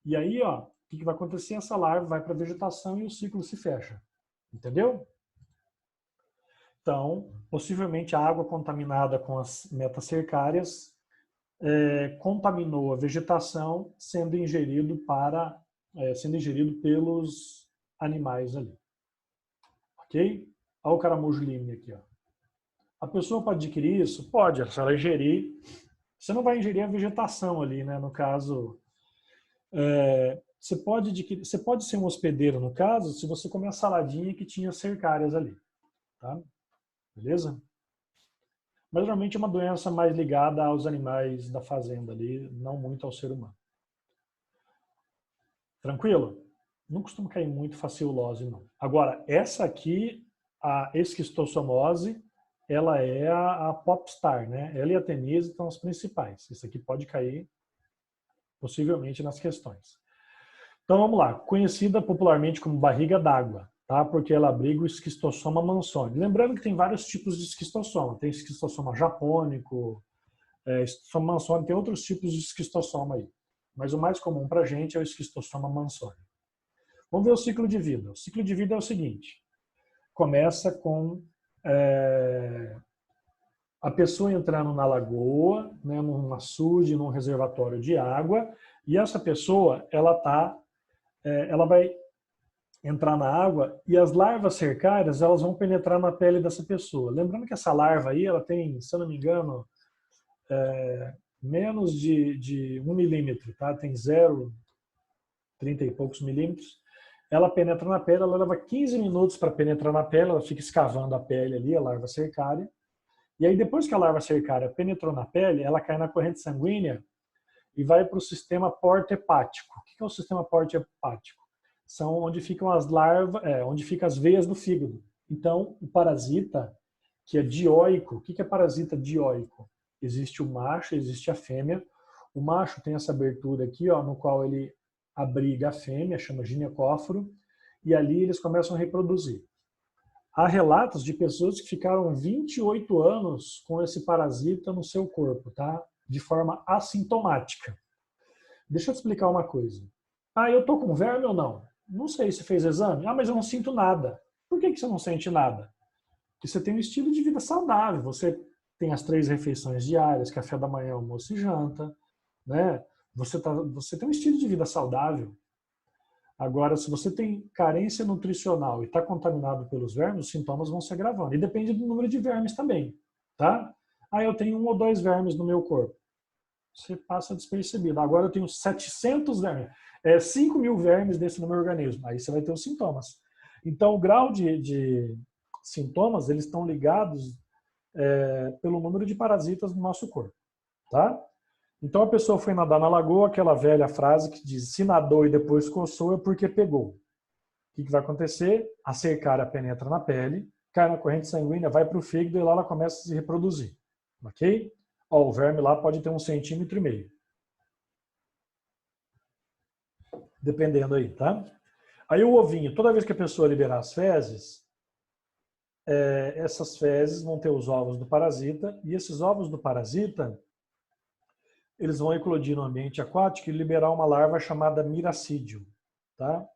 E aí, ó, o que vai acontecer? Essa larva vai para a vegetação e o ciclo se fecha. Entendeu? Então, possivelmente a água contaminada com as metacercárias contaminou a vegetação, sendo ingerido pelos animais ali. Ok? Olha o caramujo Limnia aqui, ó. A pessoa pode adquirir isso? Pode, se ela ingerir. Você não vai ingerir a vegetação ali, né? No caso, você pode ser um hospedeiro, no caso, se você comer a saladinha que tinha cercárias ali. Tá? Beleza? Mas geralmente é uma doença mais ligada aos animais da fazenda ali, não muito ao ser humano. Tranquilo? Não costuma cair muito faciulose, não. Agora, essa aqui, a esquistossomose, ela é a popstar, né? Ela e a tenise são as principais. Isso aqui pode cair possivelmente nas questões. Então vamos lá. Conhecida popularmente como barriga d'água, tá? Porque ela abriga o esquistossoma mansoni. Lembrando que tem vários tipos de esquistossoma. Tem esquistossoma japônico, esquistossoma mansoni, tem outros tipos de esquistossoma aí. Mas o mais comum para a gente é o esquistossoma mansoni. Vamos ver o ciclo de vida. O ciclo de vida é o seguinte. Começa com a pessoa entrando na lagoa, né, num açude, num reservatório de água, e essa pessoa, ela vai entrar na água e as larvas cercárias, elas vão penetrar na pele dessa pessoa. Lembrando que essa larva aí, ela tem, se eu não me engano, menos de 1 milímetro, tá? Tem 0,30 e poucos milímetros. Ela penetra na pele, ela leva 15 minutos para penetrar na pele, ela fica escavando a pele ali, a larva cercária. E aí, depois que a larva cercária penetrou na pele, ela cai na corrente sanguínea e vai para o sistema porto-hepático. O que é o sistema porto-hepático? São onde ficam as larvas, onde ficam as veias do fígado. Então, o parasita, que é dioico, o que é parasita dioico? Existe o macho, existe a fêmea. O macho tem essa abertura aqui, ó, no qual ele abriga a fêmea, chama ginecóforo, e ali eles começam a reproduzir. Há relatos de pessoas que ficaram 28 anos com esse parasita no seu corpo, tá? De forma assintomática. Deixa eu te explicar uma coisa. Eu tô com verme ou não? Não sei, se fez exame? Mas eu não sinto nada. Por que você não sente nada? Porque você tem um estilo de vida saudável. Você tem as 3 refeições diárias, café da manhã, almoço e janta, né? Você tem um estilo de vida saudável. Agora, se você tem carência nutricional e está contaminado pelos vermes, os sintomas vão se agravando. E depende do número de vermes também, tá? Eu tenho 1 ou 2 vermes no meu corpo. Você passa despercebido. Agora eu tenho 700 vermes. 5 mil vermes desse no meu organismo. Aí você vai ter os sintomas. Então, o grau de sintomas, eles estão ligados pelo número de parasitas no nosso corpo, tá? Então a pessoa foi nadar na lagoa, aquela velha frase que diz, se nadou e depois coçou é porque pegou. O que vai acontecer? A cercária penetra na pele, cai na corrente sanguínea, vai para o fígado e lá ela começa a se reproduzir. Ok? O verme lá pode ter 1,5 centímetros. Dependendo aí, tá? Aí o ovinho, toda vez que a pessoa liberar as fezes, essas fezes vão ter os ovos do parasita, e esses ovos do parasita, eles vão eclodir no ambiente aquático e liberar uma larva chamada miracídio, tá?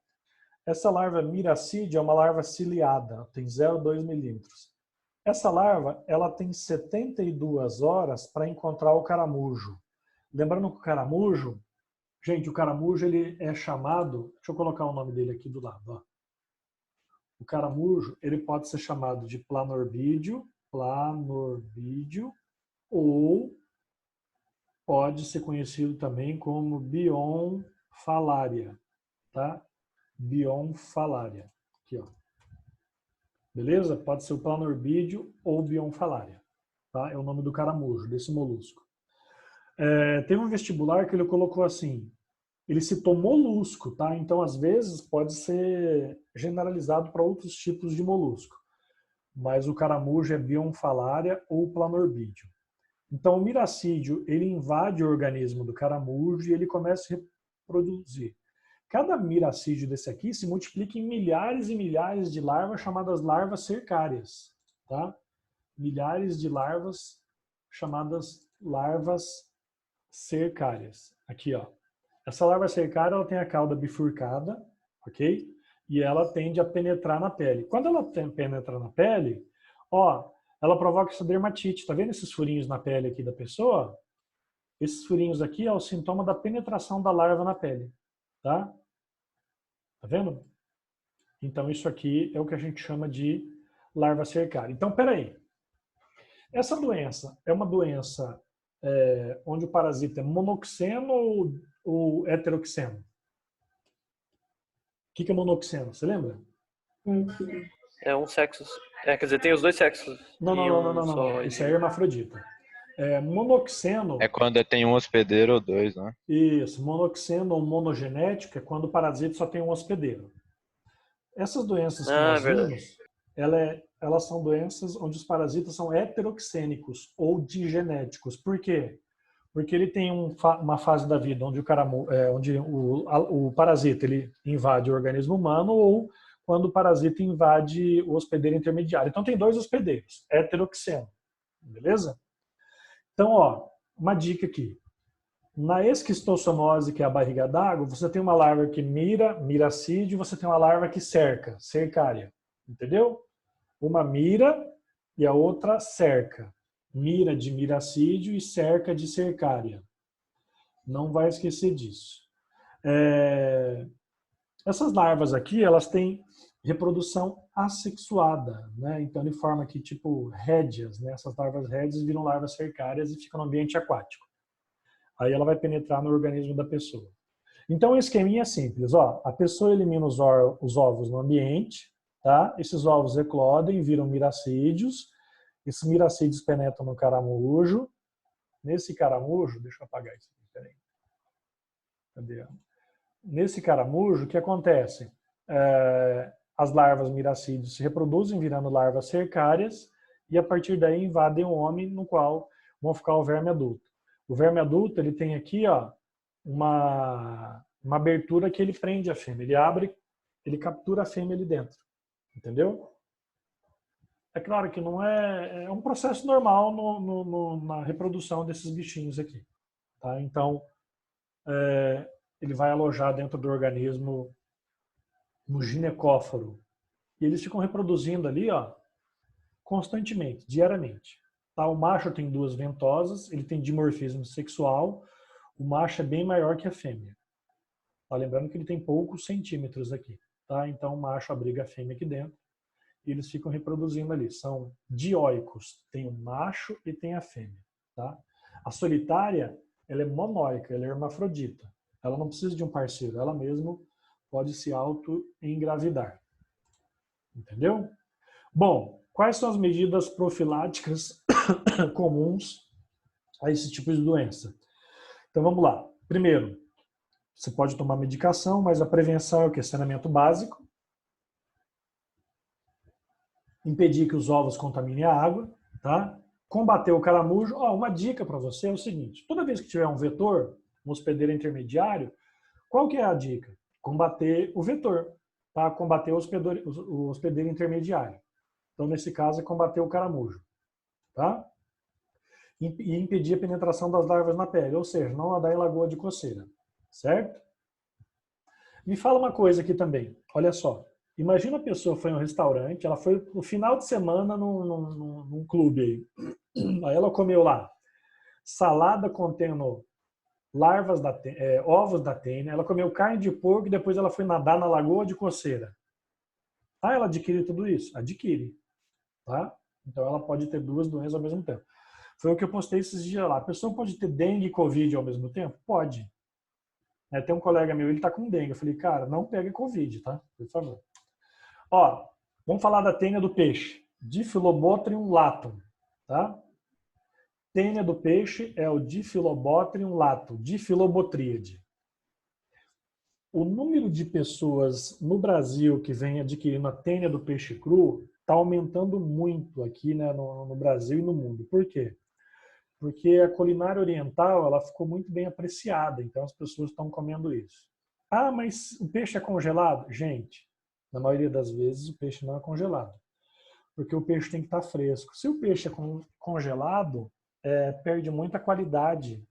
Essa larva miracídio é uma larva ciliada, tem 0,2 milímetros. Essa larva, ela tem 72 horas para encontrar o caramujo. Lembrando que o caramujo, gente, o caramujo ele é chamado, deixa eu colocar o nome dele aqui do lado, ó. O caramujo, ele pode ser chamado de planorbídeo, ou pode ser conhecido também como bionfalaria, tá? Bionfalaria, aqui ó. Beleza? Pode ser o planorbídeo ou bionfalaria, tá? É o nome do caramujo, desse molusco. Teve um vestibular que ele colocou assim, ele citou molusco, tá? Então, às vezes, pode ser generalizado para outros tipos de molusco. Mas o caramujo é bionfalaria ou planorbídeo. Então, o miracídio, ele invade o organismo do caramujo e ele começa a reproduzir. Cada miracídio desse aqui se multiplica em milhares e milhares de larvas chamadas larvas cercárias, tá? Milhares de larvas chamadas larvas cercárias. Aqui, ó. Essa larva cercária, ela tem a cauda bifurcada, ok? E ela tende a penetrar na pele. Quando ela penetra na pele, ó, ela provoca essa dermatite. Tá vendo esses furinhos na pele aqui da pessoa? Esses furinhos aqui é o sintoma da penetração da larva na pele, tá? Tá vendo? Então, isso aqui é o que a gente chama de larva cercária. Então, peraí. Essa doença é uma doença onde o parasita é monoxeno ou heteroxeno? O que é monoxeno? Você lembra? É um sexo. Quer dizer, tem os dois sexos. Não. Isso é hermafrodita. Monoxeno... É quando tem um hospedeiro ou dois, né? Isso. Monoxeno ou monogenético é quando o parasita só tem um hospedeiro. Essas doenças que nós vimos, elas são doenças onde os parasitas são heteroxênicos ou digenéticos. Por quê? Porque ele tem uma fase da vida onde o parasita ele invade o organismo humano ou quando o parasita invade o hospedeiro intermediário. Então tem dois hospedeiros, heteroxeno. Beleza? Então, ó, uma dica aqui. Na esquistossomose, que é a barriga d'água, você tem uma larva que miracídio, você tem uma larva que cerca, cercária. Entendeu? Uma mira e a outra cerca. Mira de miracídio e cerca de cercária. Não vai esquecer disso. Essas larvas aqui, elas têm reprodução assexuada, né? Então ele forma aqui tipo rédeas, né? Essas larvas rédeas viram larvas cercárias e ficam no ambiente aquático. Aí ela vai penetrar no organismo da pessoa. Então o esqueminha é simples, ó. A pessoa elimina os ovos no ambiente, tá? Esses ovos eclodem, viram miracídios. Esses miracídios penetram no caramujo. Nesse caramujo, deixa eu apagar isso aqui, peraí. Cadê? Nesse caramujo, o que acontece? As larvas miracídios se reproduzem, virando larvas cercárias, e a partir daí invadem o homem, no qual vão ficar o verme adulto. O verme adulto, ele tem aqui, ó, uma abertura que ele prende a fêmea. Ele abre, ele captura a fêmea ali dentro. Entendeu? É claro que não é um processo normal na reprodução desses bichinhos aqui. Tá? Então, ele vai alojar dentro do organismo no ginecóforo. E eles ficam reproduzindo ali, ó, constantemente, diariamente. Tá? O macho tem 2 ventosas, ele tem dimorfismo sexual. O macho é bem maior que a fêmea. Tá? Lembrando que ele tem poucos centímetros aqui. Tá? Então o macho abriga a fêmea aqui dentro e eles ficam reproduzindo ali. São dioicos, tem o macho e tem a fêmea. Tá? A solitária, ela é monóica, ela é hermafrodita. Ela não precisa de um parceiro, ela mesma pode se auto-engravidar. Entendeu? Bom, quais são as medidas profiláticas comuns a esse tipo de doença? Então vamos lá. Primeiro, você pode tomar medicação, mas a prevenção é o quê? Saneamento básico. Impedir que os ovos contaminem a água, tá? Combater o caramujo. Uma dica para você é o seguinte: toda vez que tiver um vetor, um hospedeiro intermediário, qual que é a dica? Combater o vetor, tá? Combater o hospedeiro intermediário. Então, nesse caso, é combater o caramujo. Tá? E impedir a penetração das larvas na pele, ou seja, não nadar em lagoa de coceira. Certo? Me fala uma coisa aqui também. Olha só. Imagina a pessoa foi em um restaurante, ela foi no final de semana num clube aí. Aí ela comeu lá salada contendo larvas ovos da tênia, ela comeu carne de porco e depois ela foi nadar na lagoa de coceira. Ah, ela adquire tudo isso? Adquire. Tá? Então ela pode ter duas doenças ao mesmo tempo. Foi o que eu postei esses dias lá. A pessoa pode ter dengue e covid ao mesmo tempo? Pode. Tem um colega meu, ele tá com dengue. Eu falei, cara, não pega covid, tá? Por favor. Ó, vamos falar da tênia do peixe. Diphyllobothrium latum, tá? Tênia do peixe é o Diphyllobothrium latum, Diphyllobothriide. O número de pessoas no Brasil que vem adquirindo a tênia do peixe cru está aumentando muito aqui, né, no Brasil e no mundo. Por quê? Porque a culinária oriental ela ficou muito bem apreciada, então as pessoas estão comendo isso. Ah, mas o peixe é congelado? Gente, na maioria das vezes o peixe não é congelado, porque o peixe tem que estar fresco. Se o peixe é congelado, perde muita qualidade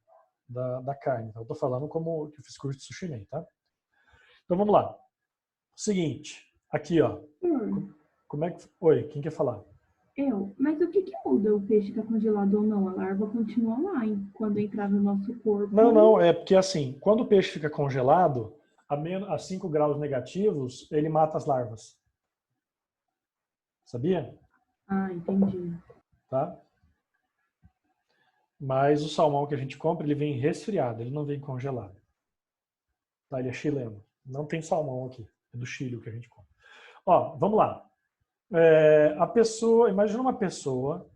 da carne. Então, eu estou falando como que eu fiz curso de sushi man, tá? Então vamos lá. Seguinte, aqui ó. Como é que... Oi, quem quer falar? Mas o que muda o peixe estar congelado ou não? A larva continua lá quando entrar no nosso corpo? Não, é porque assim, quando o peixe fica congelado, a 5 graus negativos, ele mata as larvas. Sabia? Ah, entendi. Tá? Mas o salmão que a gente compra, ele vem resfriado, ele não vem congelado. Tá? Ele é chileno. Não tem salmão aqui. É do Chile o que a gente compra. Ó, vamos lá. A pessoa, imagina uma pessoa...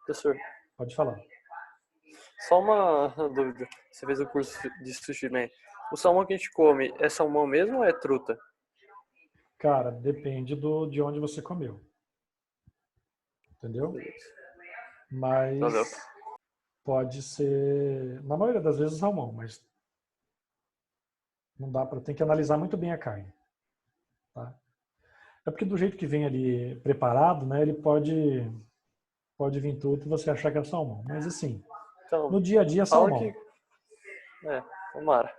Professor. Pode falar. Só uma dúvida. Você fez o curso de sushi man. O salmão que a gente come é salmão mesmo ou é truta? Cara, depende de onde você comeu. Entendeu? Mas Valeu. pode ser, na maioria das vezes, salmão, mas não dá para, tem que analisar muito bem a carne. Tá? É porque do jeito que vem ali preparado, né, ele pode vir tudo e você achar que é salmão. Mas assim, Então, no dia a dia é fala salmão. Tomara.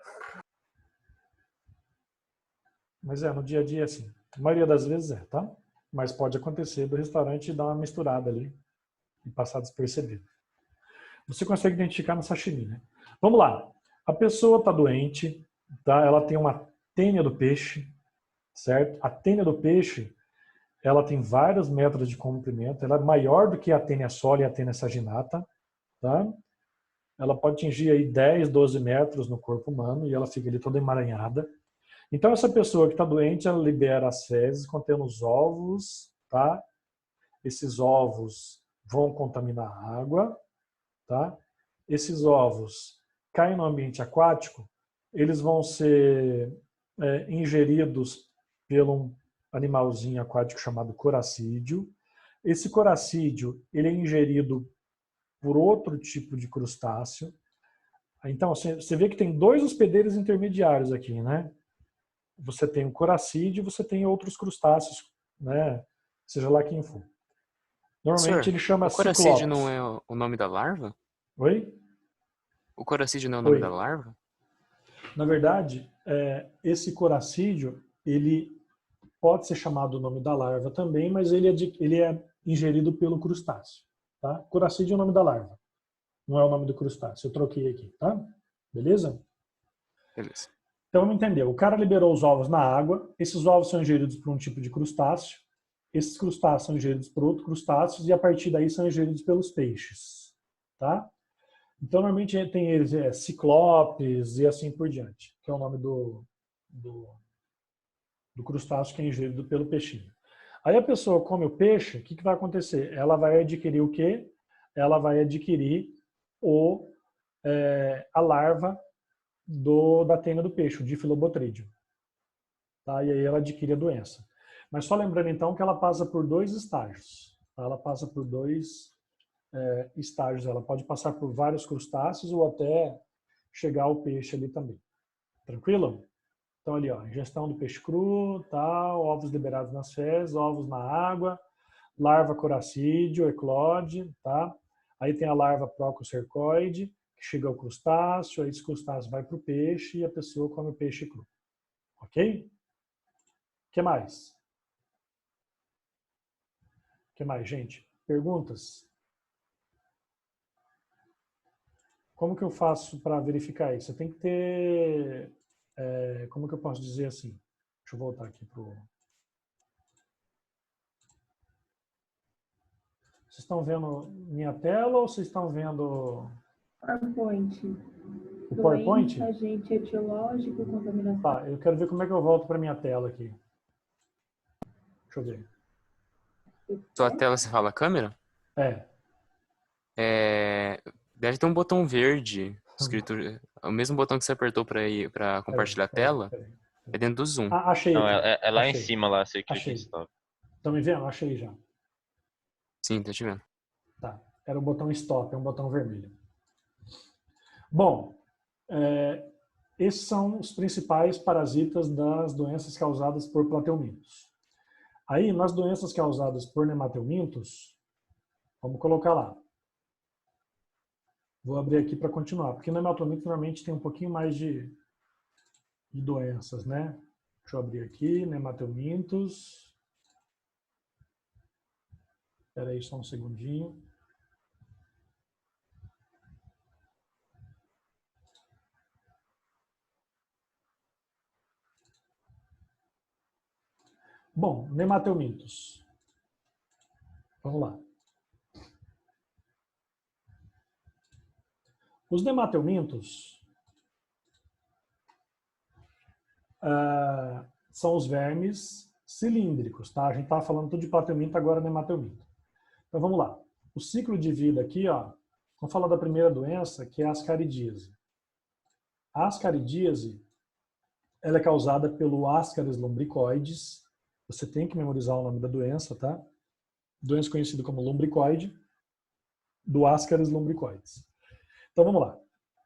Mas no dia a dia é assim. A maioria das vezes tá? Mas pode acontecer do restaurante dar uma misturada ali e passar despercebido. Você consegue identificar no sashimi, né? Vamos lá. A pessoa está doente, tá? Ela tem uma tênia do peixe, certo? A tênia do peixe, ela tem vários metros de comprimento, ela é maior do que a tênia soli e a tênia saginata, tá? Ela pode atingir aí 10, 12 metros no corpo humano e ela fica ali toda emaranhada. Então essa pessoa que está doente, ela libera as fezes contendo os ovos, tá? Esses ovos vão contaminar a água, tá? Esses ovos caem no ambiente aquático, eles vão ser ingeridos por um animalzinho aquático chamado coracídeo. Esse coracídeo ele é ingerido por outro tipo de crustáceo. Então, você vê que tem dois hospedeiros intermediários aqui, né? Você tem o coracídeo, você tem outros crustáceos, né? Seja lá quem for. Normalmente ele chama ciclopes. O coracídeo não é o nome da larva? Oi? O coracídeo não é o nome da larva? Na verdade, esse coracídeo, ele pode ser chamado o nome da larva também, mas ele é ingerido pelo crustáceo. Tá? Coracídeo é o nome da larva, não é o nome do crustáceo. Eu troquei aqui, tá? Beleza? Beleza. Então vamos entender. O cara liberou os ovos na água, esses ovos são ingeridos por um tipo de crustáceo, esses crustáceos são ingeridos por outros crustáceos e a partir daí são ingeridos pelos peixes. Tá? Então normalmente tem eles ciclopes e assim por diante, que é o nome do crustáceo que é ingerido pelo peixinho. Aí a pessoa come o peixe, o que vai acontecer? Ela vai adquirir o quê? Ela vai adquirir a larva da tênia do peixe, o Diphyllobothridium. Tá? E aí ela adquire a doença. Mas só lembrando então que ela passa por 2 estágios. Tá? Ela passa por 2 estágios. Ela pode passar por vários crustáceos ou até chegar ao peixe ali também. Tranquilo? Então ali, ó, ingestão do peixe cru, tal, ovos liberados nas fezes, ovos na água, larva coracídeo, eclode, tá? Aí tem a larva prococercoide, que chega ao crustáceo, aí esse crustáceo vai para o peixe e a pessoa come o peixe cru. Ok? O que mais? O que mais, gente? Perguntas? Como que eu faço para verificar isso? Você tem que ter... como que eu posso dizer assim? Deixa eu voltar aqui para o... Vocês estão vendo minha tela ou vocês estão vendo PowerPoint. o PowerPoint? Doença, agente etiológico, contaminação. Tá, eu quero ver como é que eu volto para minha tela aqui. Deixa eu ver. Sua tela, você fala câmera? Deve ter um botão verde escrito, o mesmo botão que você apertou para compartilhar a tela, é dentro do Zoom. Ah, achei Não, aqui. é lá em Achei. cima, lá, você clica em Achei. stop. Estão me vendo? Achei já. Sim, tô te vendo. Tá. Era o botão stop, é um botão vermelho. Bom, esses são os principais parasitas das doenças causadas por plateumintos. Aí, nas doenças causadas por nemateumintos, vamos colocar lá. Vou abrir aqui para continuar, porque nemateuminto normalmente tem um pouquinho mais de doenças, né? Deixa eu abrir aqui, nemateumintos. Espera aí só um segundinho. Bom, nemateumintos. Vamos lá. Os nemateumintos são os vermes cilíndricos, tá? A gente estava falando tudo de plateuminto, agora nemateuminto. Então vamos lá. O ciclo de vida aqui, ó, vamos falar da primeira doença, que é a ascaridíase. A ascaridíase, ela é causada pelo Ascaris lumbricoides. Você tem que memorizar o nome da doença, tá? Doença conhecida como lumbricoide, do Ascaris lumbricoides. Então vamos lá.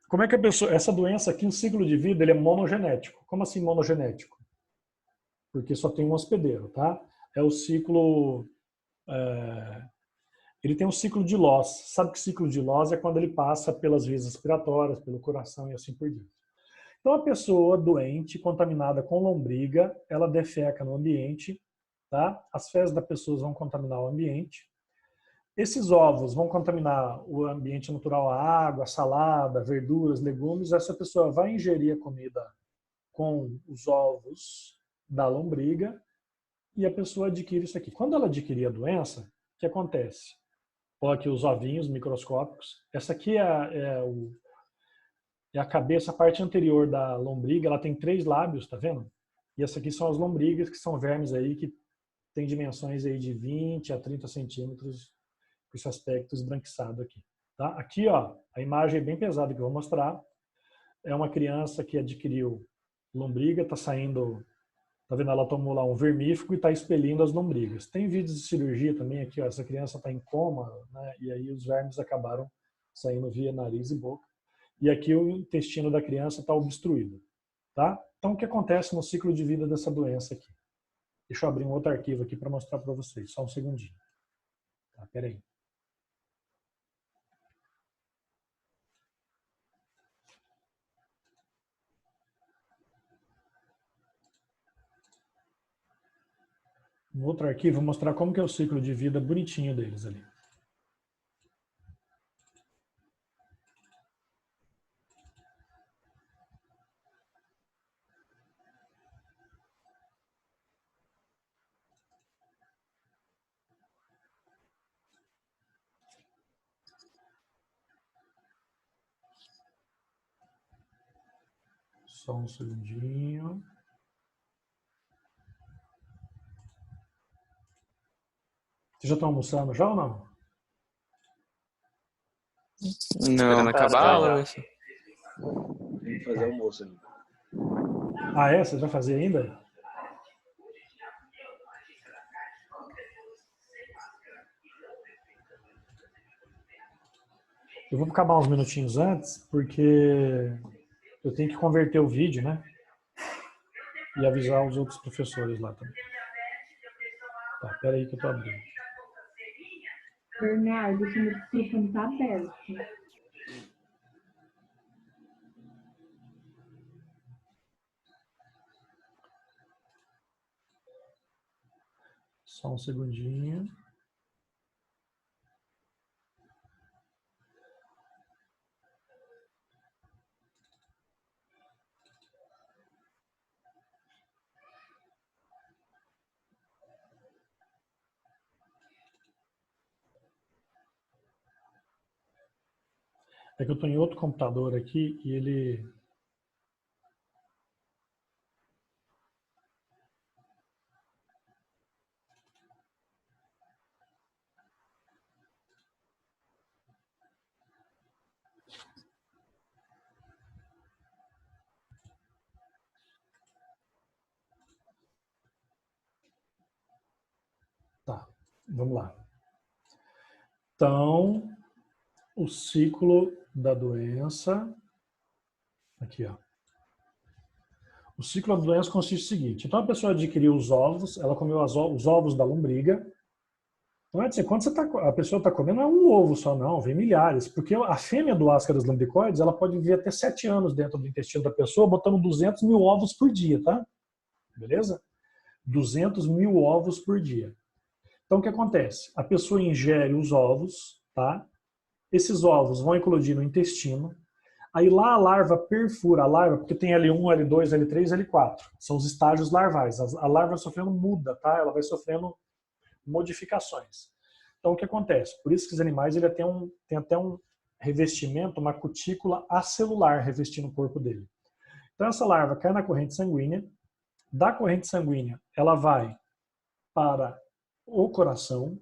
Como é que essa doença aqui, o ciclo de vida, ele é monogenético. Como assim monogenético? Porque só tem um hospedeiro, tá? É o ciclo... ele tem um ciclo de Loss. Sabe que ciclo de Loss é quando ele passa pelas vias respiratórias, pelo coração e assim por diante. Então a pessoa doente, contaminada com lombriga, ela defeca no ambiente, tá? As fezes da pessoa vão contaminar o ambiente. Esses ovos vão contaminar o ambiente natural, a água, a salada, verduras, legumes. Essa pessoa vai ingerir a comida com os ovos da lombriga e a pessoa adquire isso aqui. Quando ela adquirir a doença, o que acontece? Olha aqui os ovinhos microscópicos. Essa aqui é a cabeça, a parte anterior da lombriga. Ela tem 3 lábios, tá vendo? E essa aqui são as lombrigas, que são vermes aí que têm dimensões aí de 20 a 30 centímetros, com esse aspecto esbranquiçado aqui. Tá? Aqui, ó, a imagem é bem pesada que eu vou mostrar. É uma criança que adquiriu lombriga, tá saindo, tá vendo? Ela tomou lá um vermífugo e tá expelindo as lombrigas. Tem vídeos de cirurgia também aqui, ó, essa criança tá em coma, né? E aí os vermes acabaram saindo via nariz e boca. E aqui o intestino da criança está obstruído, tá? Então o que acontece no ciclo de vida dessa doença aqui? Deixa eu abrir um outro arquivo aqui para mostrar para vocês, só um segundinho. Tá, peraí. No outro arquivo, vou mostrar como que é o ciclo de vida bonitinho deles ali. Só um segundinho. Vocês já estão almoçando já ou não? Esperando Não. acabar, Já. Tem que fazer almoço ali. Ah, é? Você vai fazer ainda? Eu vou acabar uns minutinhos antes, porque eu tenho que converter o vídeo, né? E avisar os outros professores lá também. Tá, pera aí que eu tô abrindo. Bernardo, o meu microfone tá aberto. Só um segundinho. É que eu estou em outro computador aqui e ele... Tá, vamos lá. Então, o ciclo da doença... Aqui, ó. O ciclo da doença consiste no seguinte. Então, a pessoa adquiriu os ovos, ela comeu os ovos da lombriga. Não é assim, quando a pessoa está comendo, não é um ovo só, não, vem milhares. Porque a fêmea do Ascaris lumbricoides, ela pode viver até 7 anos dentro do intestino da pessoa, botando 200 mil ovos por dia, tá? Beleza? 200 mil ovos por dia. Então, o que acontece? A pessoa ingere os ovos, tá? Esses ovos vão eclodir no intestino. Aí lá a larva perfura, a larva, porque tem L1, L2, L3, L4. São os estágios larvais. A larva vai sofrendo muda, tá? Ela vai sofrendo modificações. Então, o que acontece? Por isso que os animais ele tem até um revestimento, uma cutícula acelular revestindo o corpo dele. Então, essa larva cai na corrente sanguínea. Da corrente sanguínea, ela vai para o coração.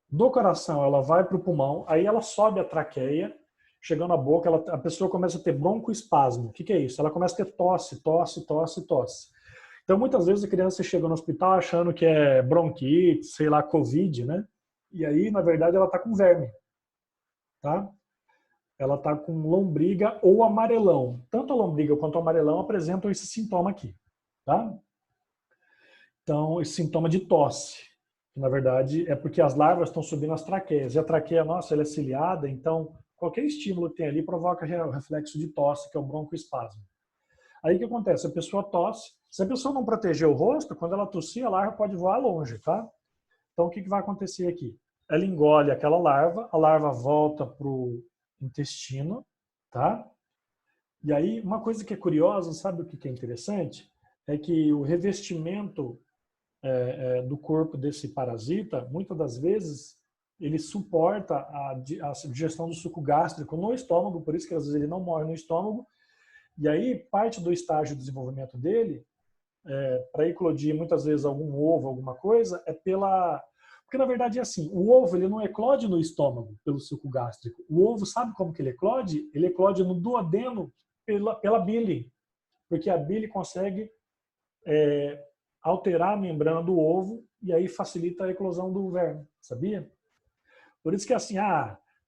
Do coração, ela vai para o pulmão. Aí ela sobe a traqueia. Chegando à boca, a pessoa começa a ter broncoespasmo. O que é isso? Ela começa a ter tosse. Então, muitas vezes a criança chega no hospital achando que é bronquite, sei lá, Covid, né? E aí, na verdade, ela está com verme, tá? Ela está com lombriga ou amarelão. Tanto a lombriga quanto o amarelão apresentam esse sintoma aqui, tá? Então, esse sintoma de tosse, que na verdade é porque as larvas estão subindo as traqueias. E a traqueia, nossa, ela é ciliada, então qualquer estímulo que tem ali provoca o reflexo de tosse, que é o broncoespasmo. Aí o que acontece? A pessoa tosse. Se a pessoa não proteger o rosto, quando ela tossir, a larva pode voar longe, tá? Então o que vai acontecer aqui? Ela engole aquela larva, a larva volta para o intestino, tá? E aí, uma coisa que é curiosa, sabe o que é interessante? É que o revestimento do corpo desse parasita, muitas das vezes, ele suporta a digestão do suco gástrico no estômago, por isso que às vezes ele não morre no estômago. E aí, parte do estágio de desenvolvimento dele, para eclodir muitas vezes algum ovo, alguma coisa, é pela... Porque, na verdade, é assim, o ovo ele não eclode no estômago pelo suco gástrico. O ovo, sabe como que ele eclode? Ele eclode no duodeno pela bile. Porque a bile consegue alterar a membrana do ovo e aí facilita a eclosão do verme, sabia? Por isso que assim,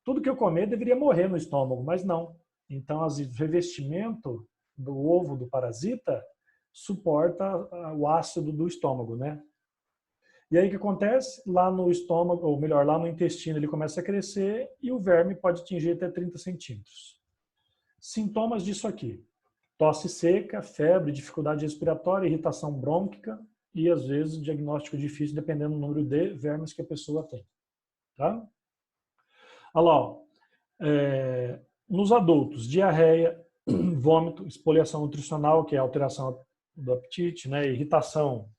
tudo que eu comer deveria morrer no estômago, mas não. Então, o revestimento do ovo do parasita suporta o ácido do estômago, né? E aí o que acontece? Lá no estômago, ou melhor, lá no intestino, ele começa a crescer e o verme pode atingir até 30 centímetros. Sintomas disso aqui: tosse seca, febre, dificuldade respiratória, irritação brônquica e, às vezes, diagnóstico difícil, dependendo do número de vermes que a pessoa tem. Tá? Olha lá, ó. Nos adultos, diarreia, vômito, espoliação nutricional, que é alteração do apetite, né? Irritação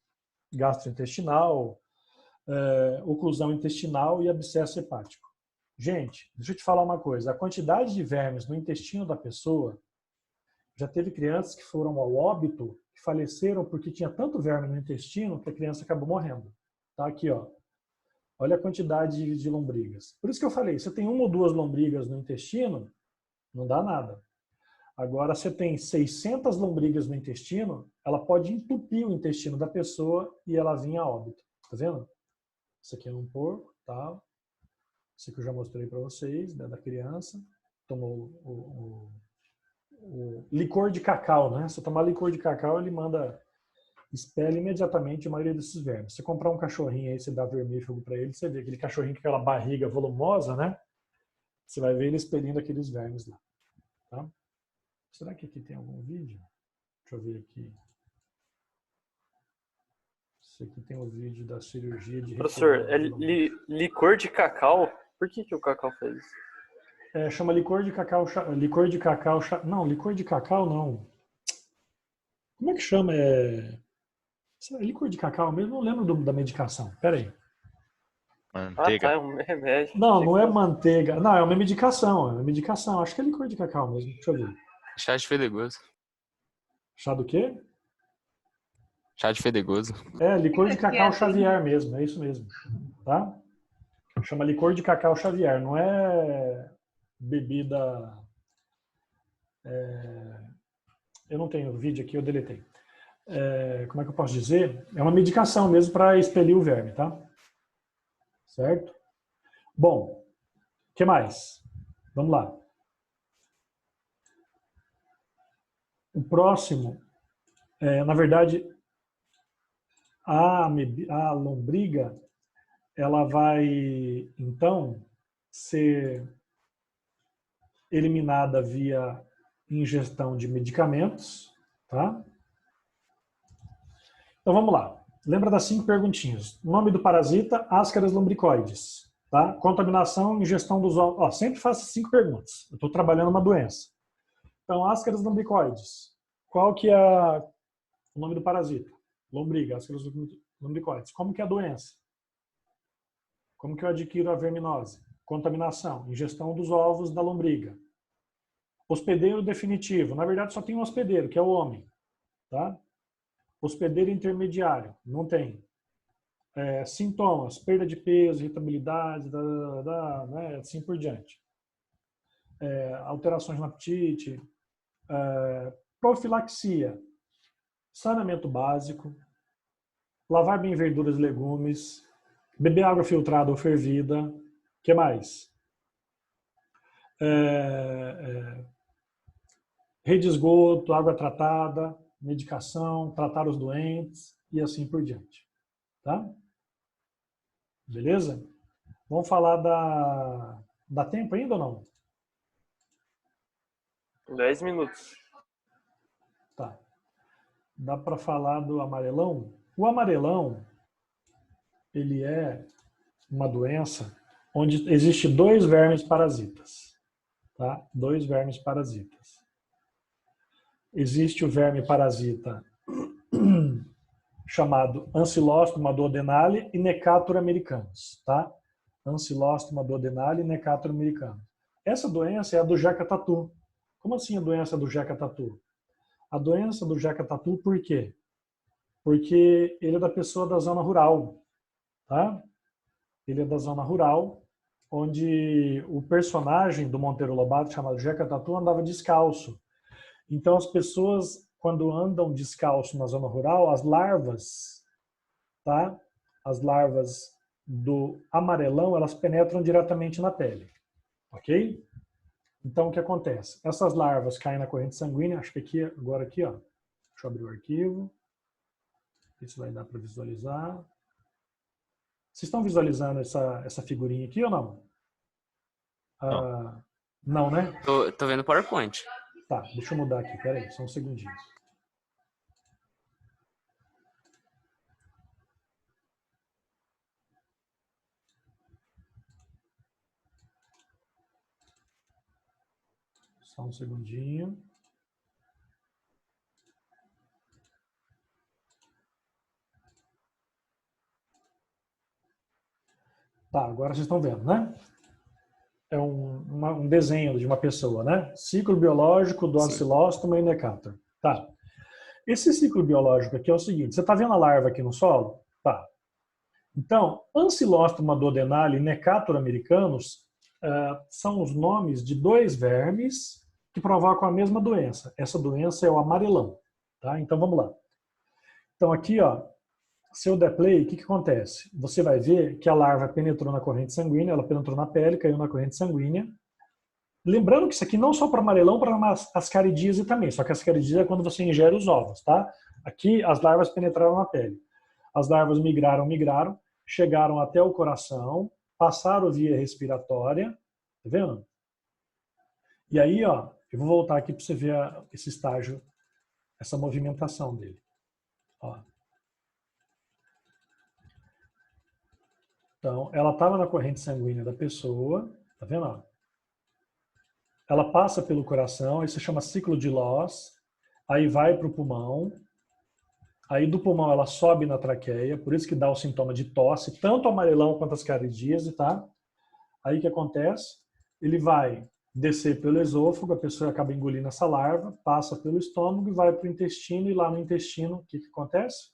gastrointestinal, oclusão intestinal e abscesso hepático. Gente, deixa eu te falar uma coisa. A quantidade de vermes no intestino da pessoa, já teve crianças que foram ao óbito, que faleceram porque tinha tanto verme no intestino que a criança acabou morrendo. Tá aqui, ó. Olha a quantidade de lombrigas. Por isso que eu falei, você tem 1 ou 2 lombrigas no intestino, não dá nada. Agora, você tem 600 lombrigas no intestino, ela pode entupir o intestino da pessoa e ela vir a óbito. Tá vendo? Isso aqui é um porco, tá? Isso aqui eu já mostrei para vocês, né, da criança. Tomou o licor de cacau, né? Se tomar licor de cacau, ele manda expele imediatamente a maioria desses vermes. Se você comprar um cachorrinho aí, você dá vermífugo para ele, você vê aquele cachorrinho com aquela barriga volumosa, né? Você vai ver ele expelindo aqueles vermes lá. Tá? Será que aqui tem algum vídeo? Deixa eu ver aqui. Esse aqui tem o vídeo da cirurgia de... Professor, é licor de cacau? Por que o cacau faz isso? Chama licor de cacau... Licor de cacau... Não, licor de cacau não. Como é que chama? É licor de cacau mesmo? Não lembro da medicação. Pera aí. Manteiga. É um remédio. Não, não é manteiga. Não, é uma medicação. É uma medicação. Acho que é licor de cacau mesmo. Deixa eu ver. Chá de fedegoso. Chá do quê? Chá de fedegoso. Licor de cacau Xavier mesmo. É isso mesmo. Tá? Chama licor de cacau Xavier. Não é bebida... Eu não tenho vídeo aqui, eu deletei. Como é que eu posso dizer? É uma medicação mesmo para expelir o verme, tá? Certo? Bom, o que mais? Vamos lá. O próximo, na verdade, a lombriga, ela vai, então, ser eliminada via ingestão de medicamentos, tá? Então vamos lá. Lembra das 5 perguntinhas. Nome do parasita, Ascaris lumbricoides. Tá? Contaminação, ingestão dos ovos. Sempre faço 5 perguntas. Eu estou trabalhando uma doença. Então, Ascaris lumbricoides. Qual que é o nome do parasita? Lombriga, Ascaris lumbricoides. Como que é a doença? Como que eu adquiro a verminose? Contaminação, ingestão dos ovos da lombriga. Hospedeiro definitivo. Na verdade, só tem um hospedeiro, que é o homem. Tá? Hospedeiro intermediário. Não tem. Sintomas. Perda de peso, irritabilidade, né? Assim por diante. Alterações no apetite. Profilaxia. Saneamento básico. Lavar bem verduras e legumes. Beber água filtrada ou fervida. O que mais? Rede de esgoto, água tratada, medicação, tratar os doentes e assim por diante. Tá? Beleza? Vamos falar Dá tempo ainda ou não? 10 minutos. Tá. Dá para falar do amarelão? O amarelão, ele é uma doença onde existe 2 vermes parasitas. Tá? 2 vermes parasitas. Existe o verme parasita chamado Ancylostoma duodenale e Necator americanus, tá? Ancylostoma duodenale e Necator americanus. Essa doença é a do Jeca Tatu. Como assim a doença do Jeca Tatu? A doença do Jeca Tatu por quê? Porque ele é da pessoa da zona rural, tá? Ele é da zona rural, onde o personagem do Monteiro Lobato, chamado Jeca Tatu, andava descalço. Então, as pessoas, quando andam descalço na zona rural, as larvas, tá? As larvas do amarelão, elas penetram diretamente na pele, ok? Então, o que acontece? Essas larvas caem na corrente sanguínea, acho que aqui, agora aqui, ó. Deixa eu abrir o arquivo. Isso vai dar para visualizar. Vocês estão visualizando essa figurinha aqui ou não? Não, né? Tô vendo o PowerPoint. Tá, deixa eu mudar aqui, peraí, só um segundinho. Só um segundinho. Tá, agora vocês estão vendo, né? É um desenho de uma pessoa, né? Ciclo biológico do Ancylostoma e Necator. Tá. Esse ciclo biológico aqui é o seguinte, você está vendo a larva aqui no solo? Tá. Então, Ancylostoma duodenale e Necator americanus são os nomes de 2 vermes que provocam a mesma doença. Essa doença é o amarelão. Tá? Então, vamos lá. Então, aqui, ó, se eu der play, o que acontece? Você vai ver que a larva penetrou na corrente sanguínea, ela penetrou na pele, caiu na corrente sanguínea. Lembrando que isso aqui não só para amarelão, para ascaridíase também. Só que a ascaridíase é quando você ingere os ovos, tá? Aqui as larvas penetraram na pele. As larvas migraram, chegaram até o coração, passaram via respiratória, tá vendo? E aí, ó, eu vou voltar aqui para você ver esse estágio, essa movimentação dele. Ó. Então, ela estava na corrente sanguínea da pessoa, tá vendo? Ó? Ela passa pelo coração, isso se chama ciclo de Loss, aí vai para o pulmão, aí do pulmão ela sobe na traqueia, por isso que dá o sintoma de tosse, tanto amarelão quanto as caridíase, tá? Aí o que acontece? Ele vai descer pelo esôfago, a pessoa acaba engolindo essa larva, passa pelo estômago e vai para o intestino, e lá no intestino, o que acontece?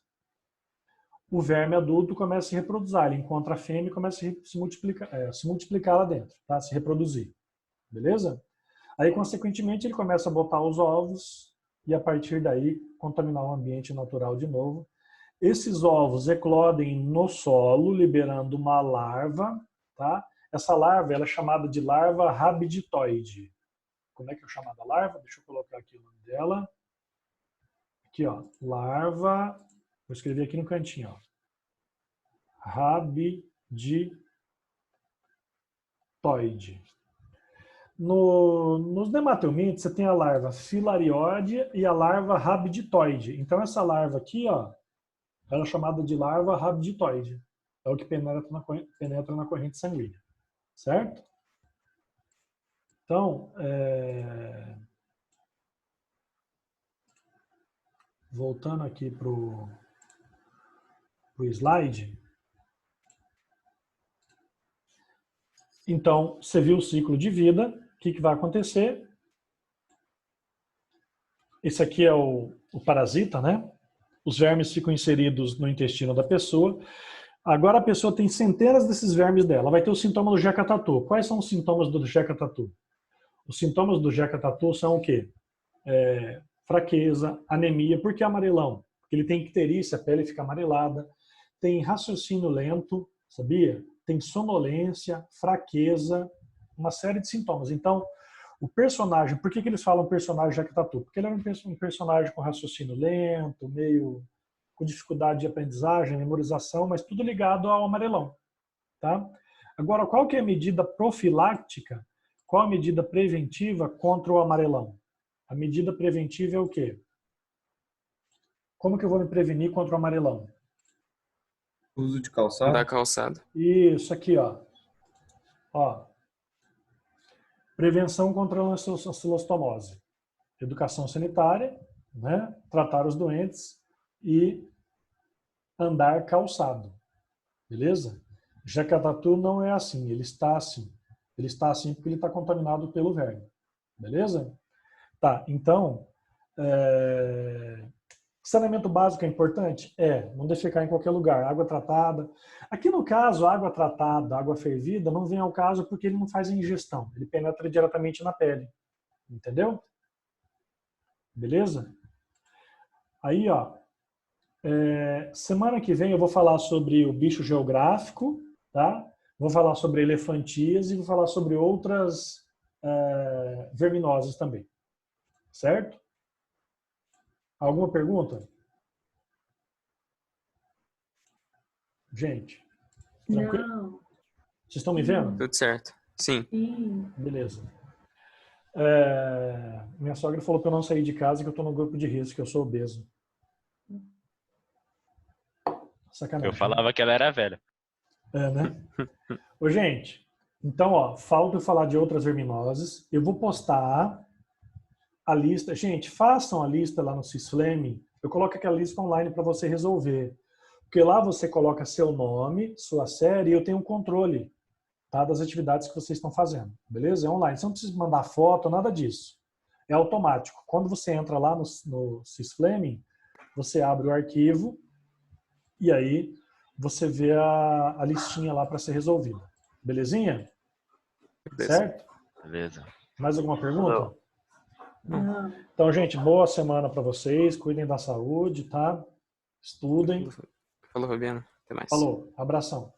O verme adulto começa a se reproduzir, ele encontra a fêmea e começa a se multiplicar lá dentro, tá? Se reproduzir, beleza? Aí, consequentemente, ele começa a botar os ovos e, a partir daí, contaminar o ambiente natural de novo. Esses ovos eclodem no solo, liberando uma larva, tá? Essa larva ela é chamada de larva rabiditoide. Como é que é chamada a larva? Deixa eu colocar aqui o nome dela. Aqui, ó, larva, vou escrever aqui no cantinho, ó. Rabiditoide. Nos nematelmintos, você tem a larva filarióide e a larva rabiditoide. Então, essa larva aqui, ó, ela é chamada de larva rabiditoide. É o que penetra na corrente sanguínea. Certo? Então, voltando aqui para o slide. Então, você viu o ciclo de vida. O que vai acontecer? Esse aqui é o parasita, né? Os vermes ficam inseridos no intestino da pessoa. Agora a pessoa tem centenas desses vermes dela. Ela vai ter o sintoma do Jeca Tatu. Quais são os sintomas do Jeca Tatu? Os sintomas do Jeca Tatu são o quê? Fraqueza, anemia. Por que amarelão? Porque ele tem icterícia, a pele fica amarelada. Tem raciocínio lento, sabia? Tem sonolência, fraqueza, uma série de sintomas. Então, o personagem, por que eles falam personagem Jeca Tatu? Porque ele era um personagem com raciocínio lento, meio com dificuldade de aprendizagem, memorização, mas tudo ligado ao amarelão. Tá? Agora, qual que é a medida profiláctica? Qual a medida preventiva contra o amarelão? A medida preventiva é o quê? Como que eu vou me prevenir contra o amarelão? Uso de calçado. Da calçada. Isso aqui, ó. Prevenção contra a ancilostomose. Educação sanitária, né? Tratar os doentes e andar calçado. Beleza? Jeca Tatu não é assim, ele está assim. Ele está assim porque ele está contaminado pelo verme. Beleza? Tá, então, saneamento básico é importante? Não defecar em qualquer lugar, água tratada. Aqui no caso, água tratada, água fervida, não vem ao caso porque ele não faz ingestão, ele penetra diretamente na pele. Entendeu? Beleza? Aí, ó, semana que vem eu vou falar sobre o bicho geográfico, tá? Vou falar sobre elefantíase e vou falar sobre outras verminoses também. Certo? Alguma pergunta? Gente, tranquilo? Não. Vocês estão me vendo? Tudo certo. Sim. Sim. Beleza. Minha sogra falou para eu não sair de casa que eu estou no grupo de risco, que eu sou obeso. Sacanagem. Eu falava que ela era velha. Né? Ô, gente, então, ó, falta eu falar de outras verminoses. Eu vou postar a lista. Gente, façam a lista lá no Cisflame. Eu coloco aquela lista online para você resolver. Porque lá você coloca seu nome, sua série, e eu tenho um controle, tá, das atividades que vocês estão fazendo. Beleza? É online. Você não precisa mandar foto, nada disso. É automático. Quando você entra lá no Cisflame, você abre o arquivo e aí você vê a listinha lá para ser resolvida. Belezinha? Beleza. Certo? Beleza. Mais alguma pergunta? Não. Então, gente, boa semana para vocês. Cuidem da saúde, tá? Estudem. Falou, Fabiano. Até mais. Falou. Abração.